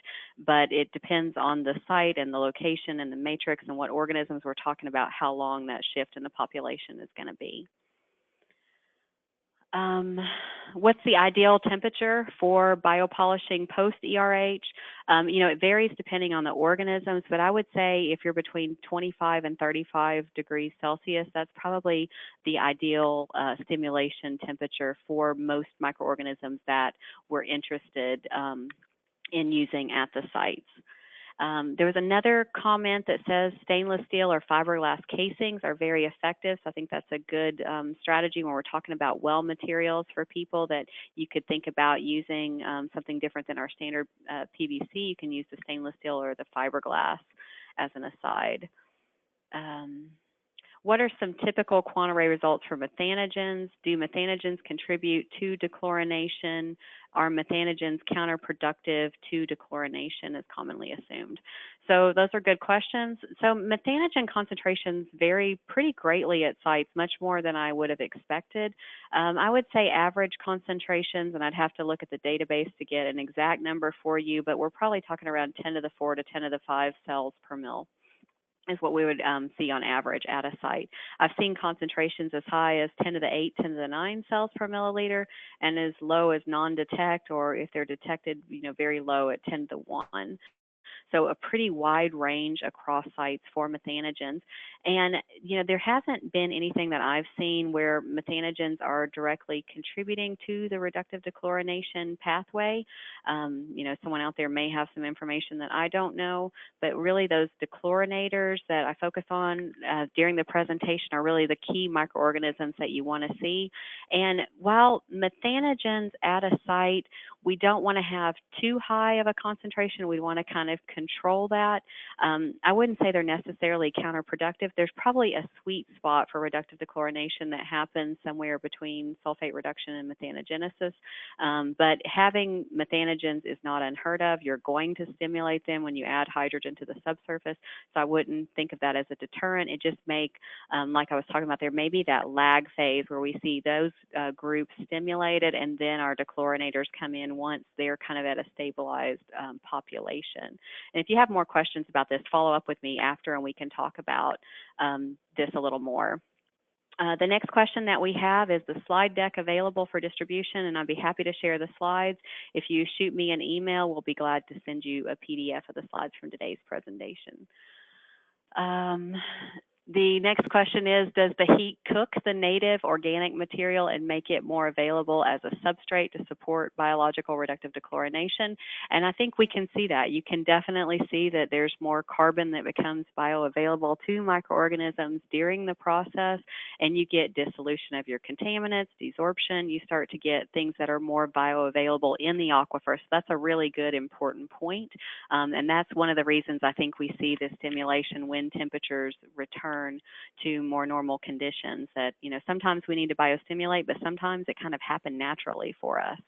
but it depends on the site and the location and the matrix and what organisms we're talking about, how long that shift in the population is going to be. What's the ideal temperature for biopolishing post-ERH? It varies depending on the organisms, but I would say if you're between 25 and 35 degrees Celsius, that's probably the ideal stimulation temperature for most microorganisms that we're interested in using at the sites. There was another comment that says stainless steel or fiberglass casings are very effective. So I think that's a good strategy when we're talking about well materials for people, that you could think about using something different than our standard PVC. You can use the stainless steel or the fiberglass as an aside. What are some typical quantarray results for methanogens? Do methanogens contribute to dechlorination? Are methanogens counterproductive to dechlorination as commonly assumed? So those are good questions. So methanogen concentrations vary pretty greatly at sites, much more than I would have expected. I would say average concentrations, and I'd have to look at the database to get an exact number for you, but we're probably talking around 10 to the 4 to 10 to the 5 cells per mil is what we would see on average at a site. I've seen concentrations as high as 10 to the 8, 10 to the 9 cells per milliliter, and as low as non-detect, or if they're detected, very low at 10 to the 1. So a pretty wide range across sites for methanogens. And, there hasn't been anything that I've seen where methanogens are directly contributing to the reductive dechlorination pathway. Someone out there may have some information that I don't know, but really those dechlorinators that I focus on during the presentation are really the key microorganisms that you want to see. And while methanogens at a site, we don't want to have too high of a concentration. We want to kind of control that. I wouldn't say they're necessarily counterproductive. There's probably a sweet spot for reductive dechlorination that happens somewhere between sulfate reduction and methanogenesis. But having methanogens is not unheard of. You're going to stimulate them when you add hydrogen to the subsurface. So I wouldn't think of that as a deterrent. It just like I was talking about, there may be that lag phase where we see those groups stimulated, and then our dechlorinators come in once they're kind of at a stabilized population. And if you have more questions about this, follow up with me after and we can talk about this a little more. The next question that we have is the slide deck available for distribution, and I'd be happy to share the slides. If you shoot me an email, we'll be glad to send you a PDF of the slides from today's presentation. The next question is, does the heat cook the native organic material and make it more available as a substrate to support biological reductive dechlorination? And I think we can see that. You can definitely see that there's more carbon that becomes bioavailable to microorganisms during the process, and you get dissolution of your contaminants, desorption. You start to get things that are more bioavailable in the aquifer. So that's a really good, important point. And that's one of the reasons I think we see this stimulation when temperatures return to more normal conditions, that sometimes we need to biostimulate, but sometimes it kind of happened naturally for us.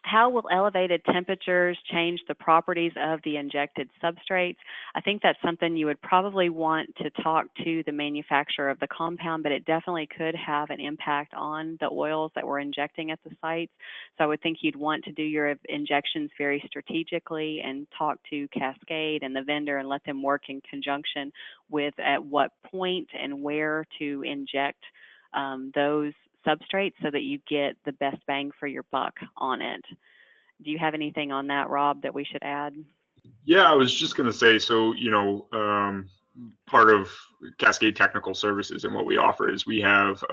How will elevated temperatures change the properties of the injected substrates? I think that's something you would probably want to talk to the manufacturer of the compound, but it definitely could have an impact on the oils that we're injecting at the sites. So I would think you'd want to do your injections very strategically and talk to Cascade and the vendor and let them work in conjunction with at what point and where to inject those substrates so that you get the best bang for your buck on it. Do you have anything on that, Rob, that we should add? Yeah, I was just going to say, so, part of Cascade Technical Services and what we offer is we have,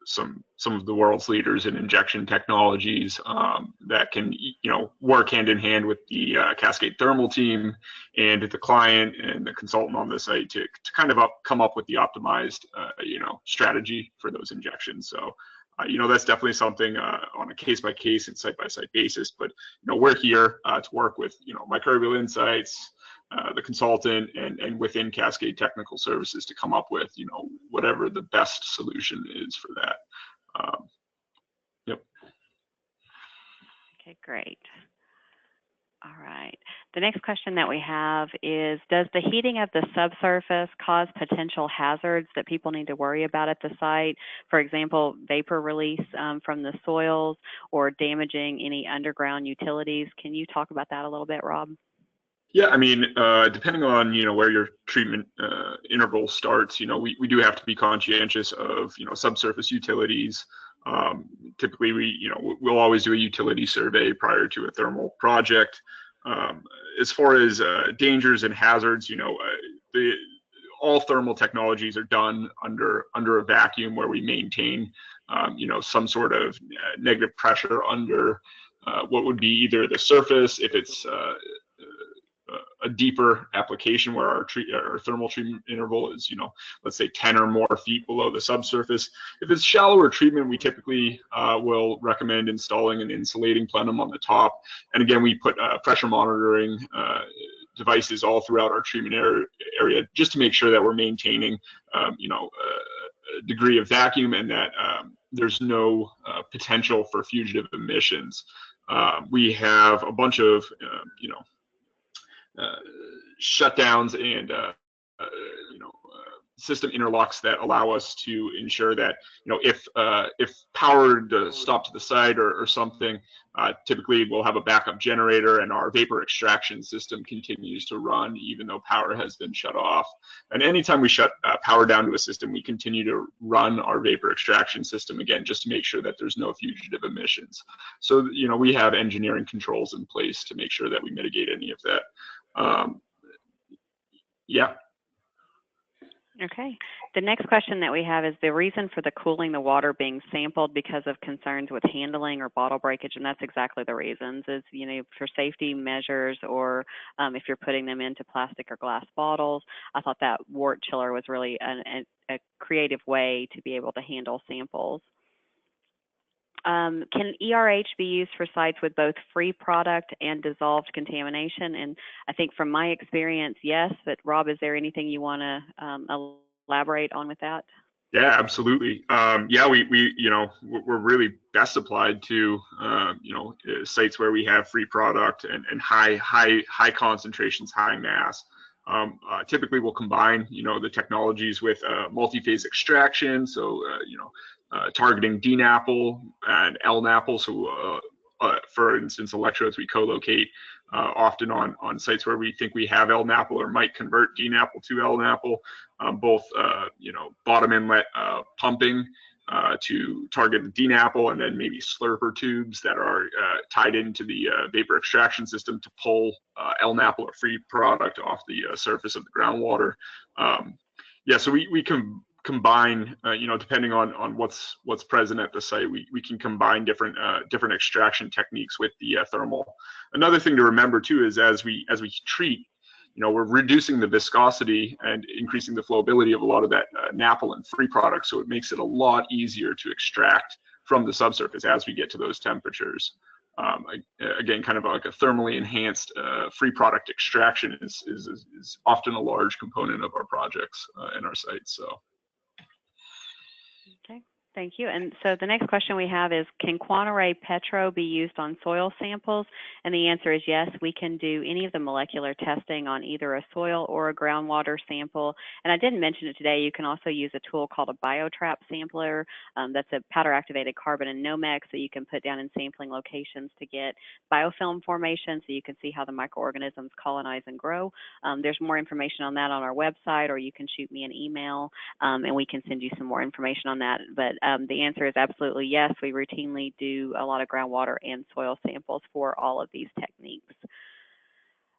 some of the world's leaders in injection technologies that can, work hand in hand with the Cascade Thermal team and the client and the consultant on the site to kind of come up with the optimized, strategy for those injections. So, that's definitely something on a case-by-case and site-by-site basis. But, we're here to work with, Microbial Insights, the consultant, and within Cascade Technical Services to come up with, whatever the best solution is for that. Yep. Okay, great. All right. The next question that we have is, does the heating of the subsurface cause potential hazards that people need to worry about at the site? For example, vapor release from the soils or damaging any underground utilities. Can you talk about that a little bit, Rob? Yeah, I mean, depending on, where your treatment interval starts, we do have to be conscientious of, subsurface utilities. Typically, we'll always do a utility survey prior to a thermal project. As far as dangers and hazards, all thermal technologies are done under a vacuum where we maintain, some sort of negative pressure under what would be either the surface, if it's a deeper application where our thermal treatment interval is, let's say 10 or more feet below the subsurface. If it's shallower treatment, we typically will recommend installing an insulating plenum on the top. And again, we put pressure monitoring devices all throughout our treatment area just to make sure that we're maintaining, a degree of vacuum and that there's no potential for fugitive emissions. We have a bunch of, shutdowns and system interlocks that allow us to ensure that if power does stop to the side or something, typically we'll have a backup generator and our vapor extraction system continues to run even though power has been shut off. And anytime we shut power down to a system, we continue to run our vapor extraction system again just to make sure that there's no fugitive emissions. So we have engineering controls in place to make sure that we mitigate any of that. Yeah. Okay. The next question that we have is the reason for the cooling the water being sampled because of concerns with handling or bottle breakage, and that's exactly the reasons is, for safety measures or if you're putting them into plastic or glass bottles. I thought that wort chiller was really a creative way to be able to handle samples. Can ERH be used for sites with both free product and dissolved contamination? And I think from my experience, yes, but Rob, is there anything you want to elaborate on with that? Yeah, absolutely. Yeah, we're really best applied to, sites where we have free product and high concentrations, high mass. Typically we'll combine, the technologies with multi-phase extraction. So, targeting DNAPL and LNAPL. So, for instance, electrodes we co-locate often on sites where we think we have LNAPL or might convert DNAPL to LNAPL, both, bottom inlet pumping to target the DNAPL, and then maybe slurper tubes that are tied into the vapor extraction system to pull LNAPL or free product off the surface of the groundwater. Yeah, so we can combine, depending on what's present at the site, we can combine different extraction techniques with the thermal. Another thing to remember too is as we treat, we're reducing the viscosity and increasing the flowability of a lot of that NAPL and free product, so it makes it a lot easier to extract from the subsurface as we get to those temperatures. Again, kind of like a thermally enhanced free product extraction is often a large component of our projects and our sites. So. Okay. Thank you. And so the next question we have is, can Quantaray Petro be used on soil samples? And the answer is yes, we can do any of the molecular testing on either a soil or a groundwater sample. And I didn't mention it today, you can also use a tool called a biotrap sampler. That's a powder activated carbon and Nomex that you can put down in sampling locations to get biofilm formation so you can see how the microorganisms colonize and grow. There's more information on that on our website, or you can shoot me an email and we can send you some more information on that. But the answer is absolutely yes. We routinely do a lot of groundwater and soil samples for all of these techniques.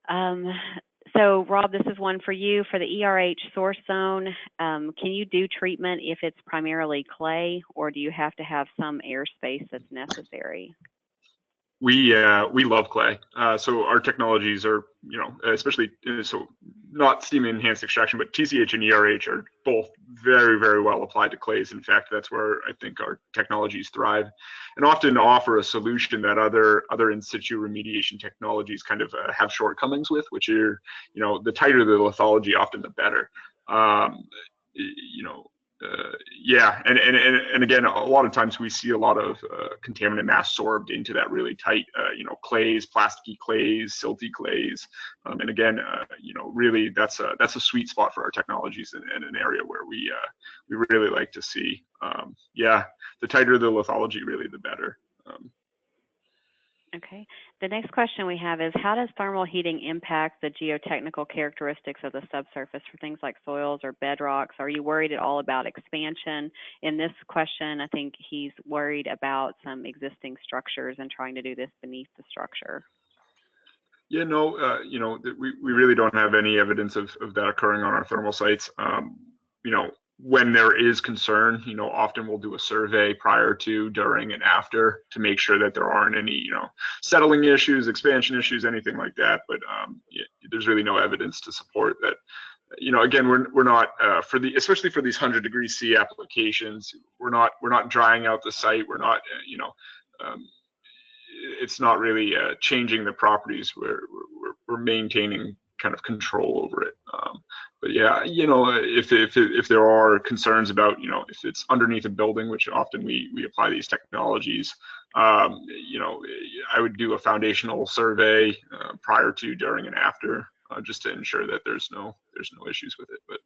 So Rob, this is one for you. For the ERH source zone, can you do treatment if it's primarily clay, or do you have to have some airspace that's necessary? We love clay, so our technologies are, especially so not steam enhanced extraction, but TCH and ERH are both very, very well applied to clays. In fact, that's where I think our technologies thrive, and often offer a solution that other in situ remediation technologies kind of have shortcomings with, which are, the tighter the lithology, often the better. Yeah, and again, a lot of times we see a lot of contaminant mass sorbed into that really tight, clays, plasticky clays, silty clays, and again, really that's a sweet spot for our technologies and an area where we really like to see. Yeah, the tighter the lithology, really the better. Okay. The next question we have is, how does thermal heating impact the geotechnical characteristics of the subsurface for things like soils or bedrocks? Are you worried at all about expansion? In this question, I think he's worried about some existing structures and trying to do this beneath the structure. Yeah, no, we really don't have any evidence of that occurring on our thermal sites. When there is concern, often we'll do a survey prior to, during, and after to make sure that there aren't any, settling issues, expansion issues, anything like that. But yeah, there's really no evidence to support that. Again, we're not especially for these 100° C applications, we're not drying out the site. We're not, it's not really changing the properties. We're maintaining kind of control over it. But yeah, if there are concerns about, if it's underneath a building, which often we apply these technologies, I would do a foundational survey prior to, during, and after, just to ensure that there's no issues with it. But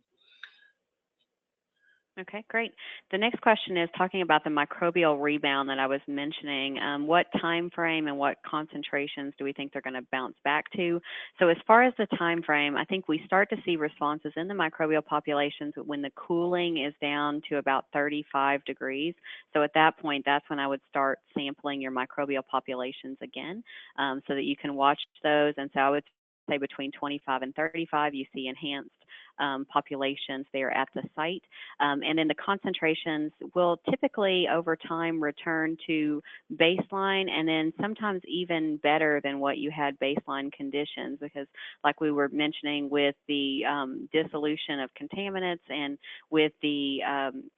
okay, great. The next question is talking about the microbial rebound that I was mentioning. What time frame and what concentrations do we think they're going to bounce back to? So as far as the time frame, I think we start to see responses in the microbial populations when the cooling is down to about 35 degrees. So at that point, that's when I would start sampling your microbial populations again, so that you can watch those. And so I would say between 25 and 35, you see enhanced populations there at the site. And then the concentrations will typically over time return to baseline, and then sometimes even better than what you had baseline conditions, because like we were mentioning with the dissolution of contaminants and with the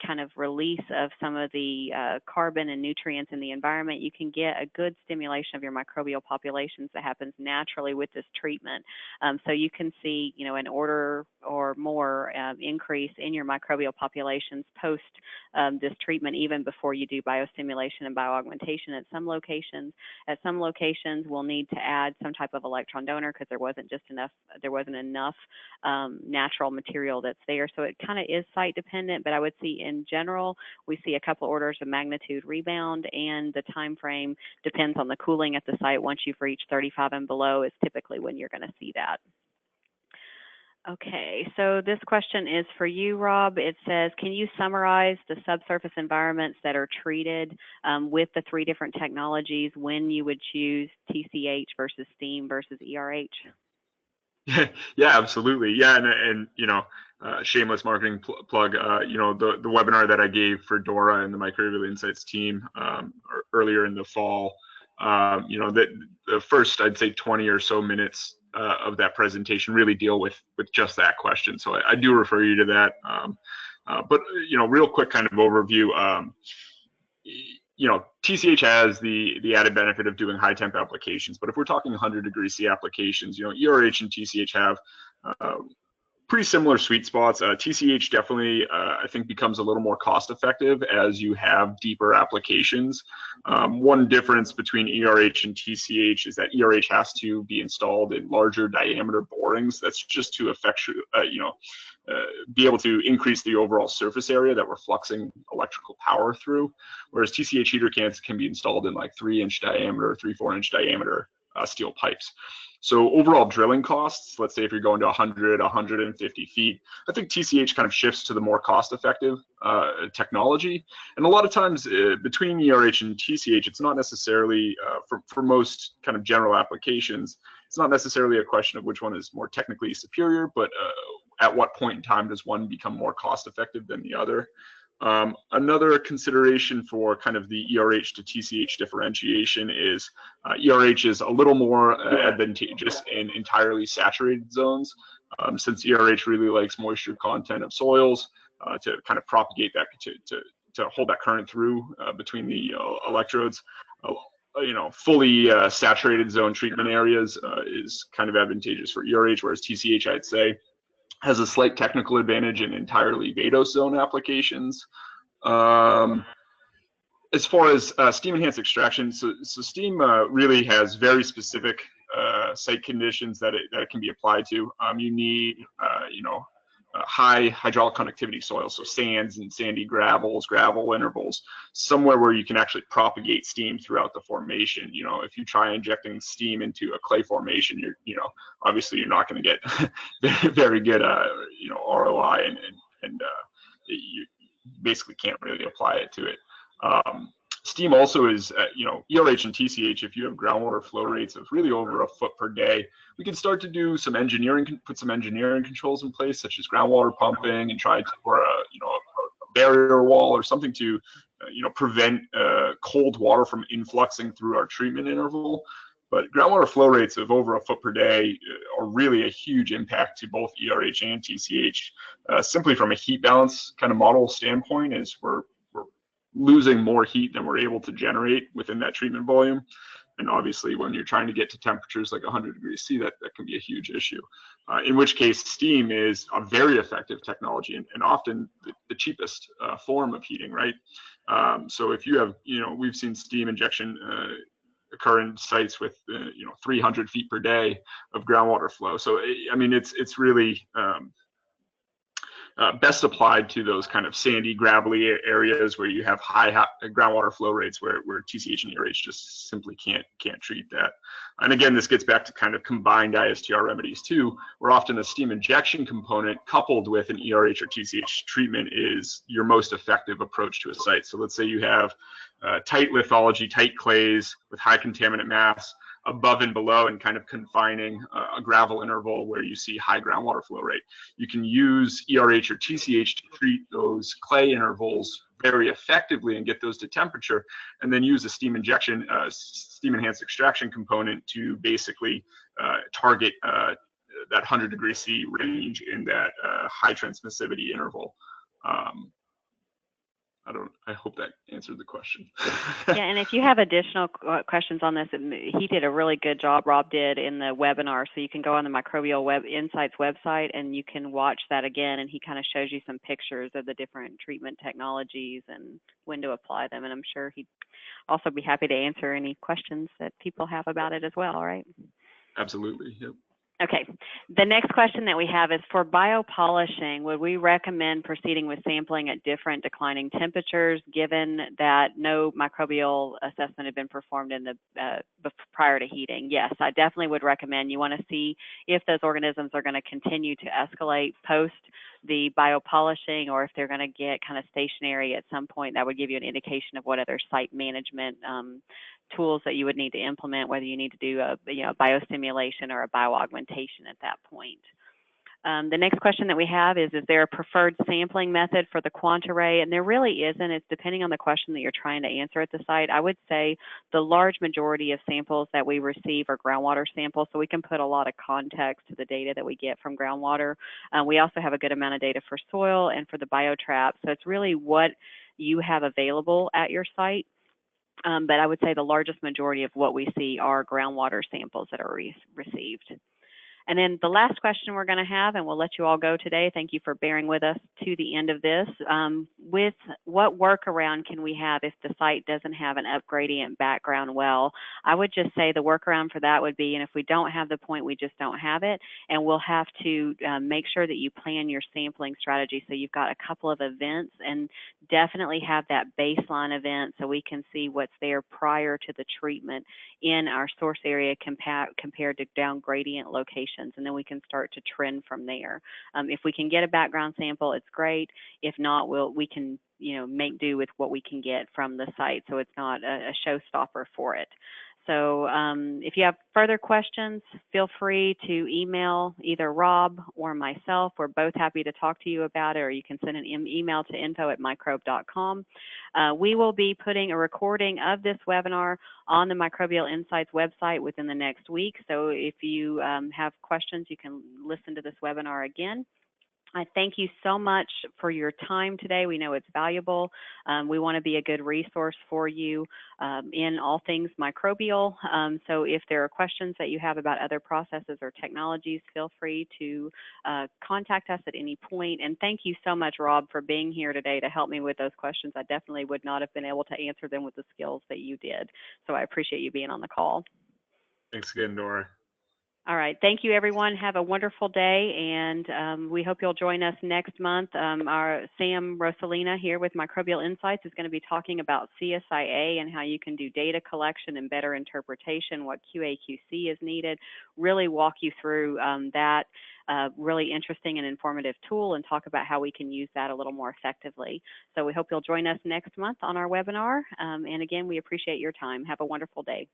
kind of release of some of the carbon and nutrients in the environment, you can get a good stimulation of your microbial populations that happens naturally with this treatment. So you can see, an order or more increase in your microbial populations post this treatment, even before you do biostimulation and bioaugmentation at some locations. At some locations, we'll need to add some type of electron donor because there wasn't enough natural material that's there. So it kind of is site dependent, but I would see in general, we see a couple orders of magnitude rebound, and the time frame depends on the cooling at the site. Once you've reached 35 and below is typically when you're going to see that. Okay, so this question is for you, Rob. It says, can you summarize the subsurface environments that are treated with the 3 different technologies, when you would choose TCH versus steam versus ERH? Yeah, absolutely. Yeah, and shameless marketing plug. The webinar that I gave for Dora and the Microbial Insights team earlier in the fall. The first, I'd say 20 or so minutes of that presentation really deal with just that question. So I do refer you to that. But real quick kind of overview. TCH has the added benefit of doing high temp applications, but if we're talking 100° C applications, ERH and TCH have pretty similar sweet spots. TCH definitely, I think, becomes a little more cost effective as you have deeper applications. One difference between ERH and TCH is that ERH has to be installed in larger diameter borings. That's just to be able to increase the overall surface area that we're fluxing electrical power through, whereas TCH heater cans can be installed in like 3-inch diameter, 3-4-inch diameter steel pipes. So overall drilling costs, let's say if you're going to 100, 150 feet, I think TCH kind of shifts to the more cost-effective technology. And a lot of times between ERH and TCH, it's not necessarily, for most kind of general applications, it's not necessarily a question of which one is more technically superior, but at what point in time does one become more cost-effective than the other. Another consideration for kind of the ERH to TCH differentiation is ERH is a little more advantageous in entirely saturated zones, since ERH really likes moisture content of soils to kind of propagate that, to hold that current through between the electrodes. Fully saturated zone treatment areas is kind of advantageous for ERH, whereas TCH, I'd say, has a slight technical advantage in entirely vadose zone applications. As far as steam enhanced extraction, so steam really has very specific site conditions that it can be applied to. You need, high hydraulic conductivity soil, so sands and sandy gravels, gravel intervals, somewhere where you can actually propagate steam throughout the formation. If you try injecting steam into a clay formation, obviously you're not going to get very good, ROI, and you basically can't really apply it to it. Steam also is, ERH and TCH, if you have groundwater flow rates of really over a foot per day, we can start to do some put some engineering controls in place, such as groundwater pumping, and try to, or a barrier wall or something to, prevent cold water from influxing through our treatment interval. But groundwater flow rates of over a foot per day are really a huge impact to both ERH and TCH, simply from a heat balance kind of model standpoint, is we're losing more heat than we're able to generate within that treatment volume. And obviously, when you're trying to get to temperatures like 100 degrees C, that can be a huge issue. In which case, steam is a very effective technology and often the cheapest form of heating, right? So if you have, we've seen steam injection occur in sites with, 300 feet per day of groundwater flow. So, I mean, it's really best applied to those kind of sandy, gravelly areas where you have high groundwater flow rates, where TCH and ERH just simply can't treat that. And again, this gets back to kind of combined ISTR remedies too, where often a steam injection component coupled with an ERH or TCH treatment is your most effective approach to a site. So let's say you have tight lithology, tight clays with high contaminant mass above and below, and kind of confining a gravel interval where you see high groundwater flow rate. You can use ERH or TCH to treat those clay intervals very effectively and get those to temperature, and then use a steam injection, steam enhanced extraction component to basically target that 100 degree C range in that high transmissivity interval. I hope that answered the question. Yeah, and if you have additional questions on this, he did a really good job, Rob did, in the webinar. So you can go on the Microbial Web Insights website and you can watch that again, and he kind of shows you some pictures of the different treatment technologies and when to apply them. And I'm sure he'd also be happy to answer any questions that people have about it as well, right? Absolutely, yep. Okay, the next question that we have is, for biopolishing, would we recommend proceeding with sampling at different declining temperatures, given that no microbial assessment had been performed in the prior to heating? Yes, I definitely would recommend. You want to see if those organisms are going to continue to escalate post the biopolishing, or if they're going to get kind of stationary at some point. That would give you an indication of what other site management tools that you would need to implement, whether you need to do a biostimulation or a bioaugmentation at that point. The next question that we have is there a preferred sampling method for the quantarray? And there really isn't. It's depending on the question that you're trying to answer at the site. I would say the large majority of samples that we receive are groundwater samples, so we can put a lot of context to the data that we get from groundwater. We also have a good amount of data for soil and for the biotrap, so it's really what you have available at your site. But I would say the largest majority of what we see are groundwater samples that are received. And then the last question we're going to have, and we'll let you all go today. Thank you for bearing with us to the end of this. With what workaround can we have if the site doesn't have an upgradient background well? I would just say the workaround for that would be, and if we don't have the point, we just don't have it, and we'll have to make sure that you plan your sampling strategy so you've got a couple of events, and definitely have that baseline event so we can see what's there prior to the treatment in our source area compared to down gradient locations, and then we can start to trend from there. If we can get a background sample, it's great. If not, we can make do with what we can get from the site, so it's not a showstopper for it. So if you have further questions, feel free to email either Rob or myself. We're both happy to talk to you about it, or you can send an email to info@microbe.com. We will be putting a recording of this webinar on the Microbial Insights website within the next week. So if you have questions, you can listen to this webinar again. I thank you so much for your time today. We know it's valuable. We want to be a good resource for you in all things microbial. So if there are questions that you have about other processes or technologies, feel free to contact us at any point. And thank you so much, Rob, for being here today to help me with those questions. I definitely would not have been able to answer them with the skills that you did. So I appreciate you being on the call. Thanks again, Nora. All right. Thank you, everyone. Have a wonderful day, and we hope you'll join us next month. Our Sam Rosalina here with Microbial Insights is going to be talking about CSIA and how you can do data collection and better interpretation, what QA/QC is needed, really walk you through that really interesting and informative tool and talk about how we can use that a little more effectively. So we hope you'll join us next month on our webinar. And again, we appreciate your time. Have a wonderful day.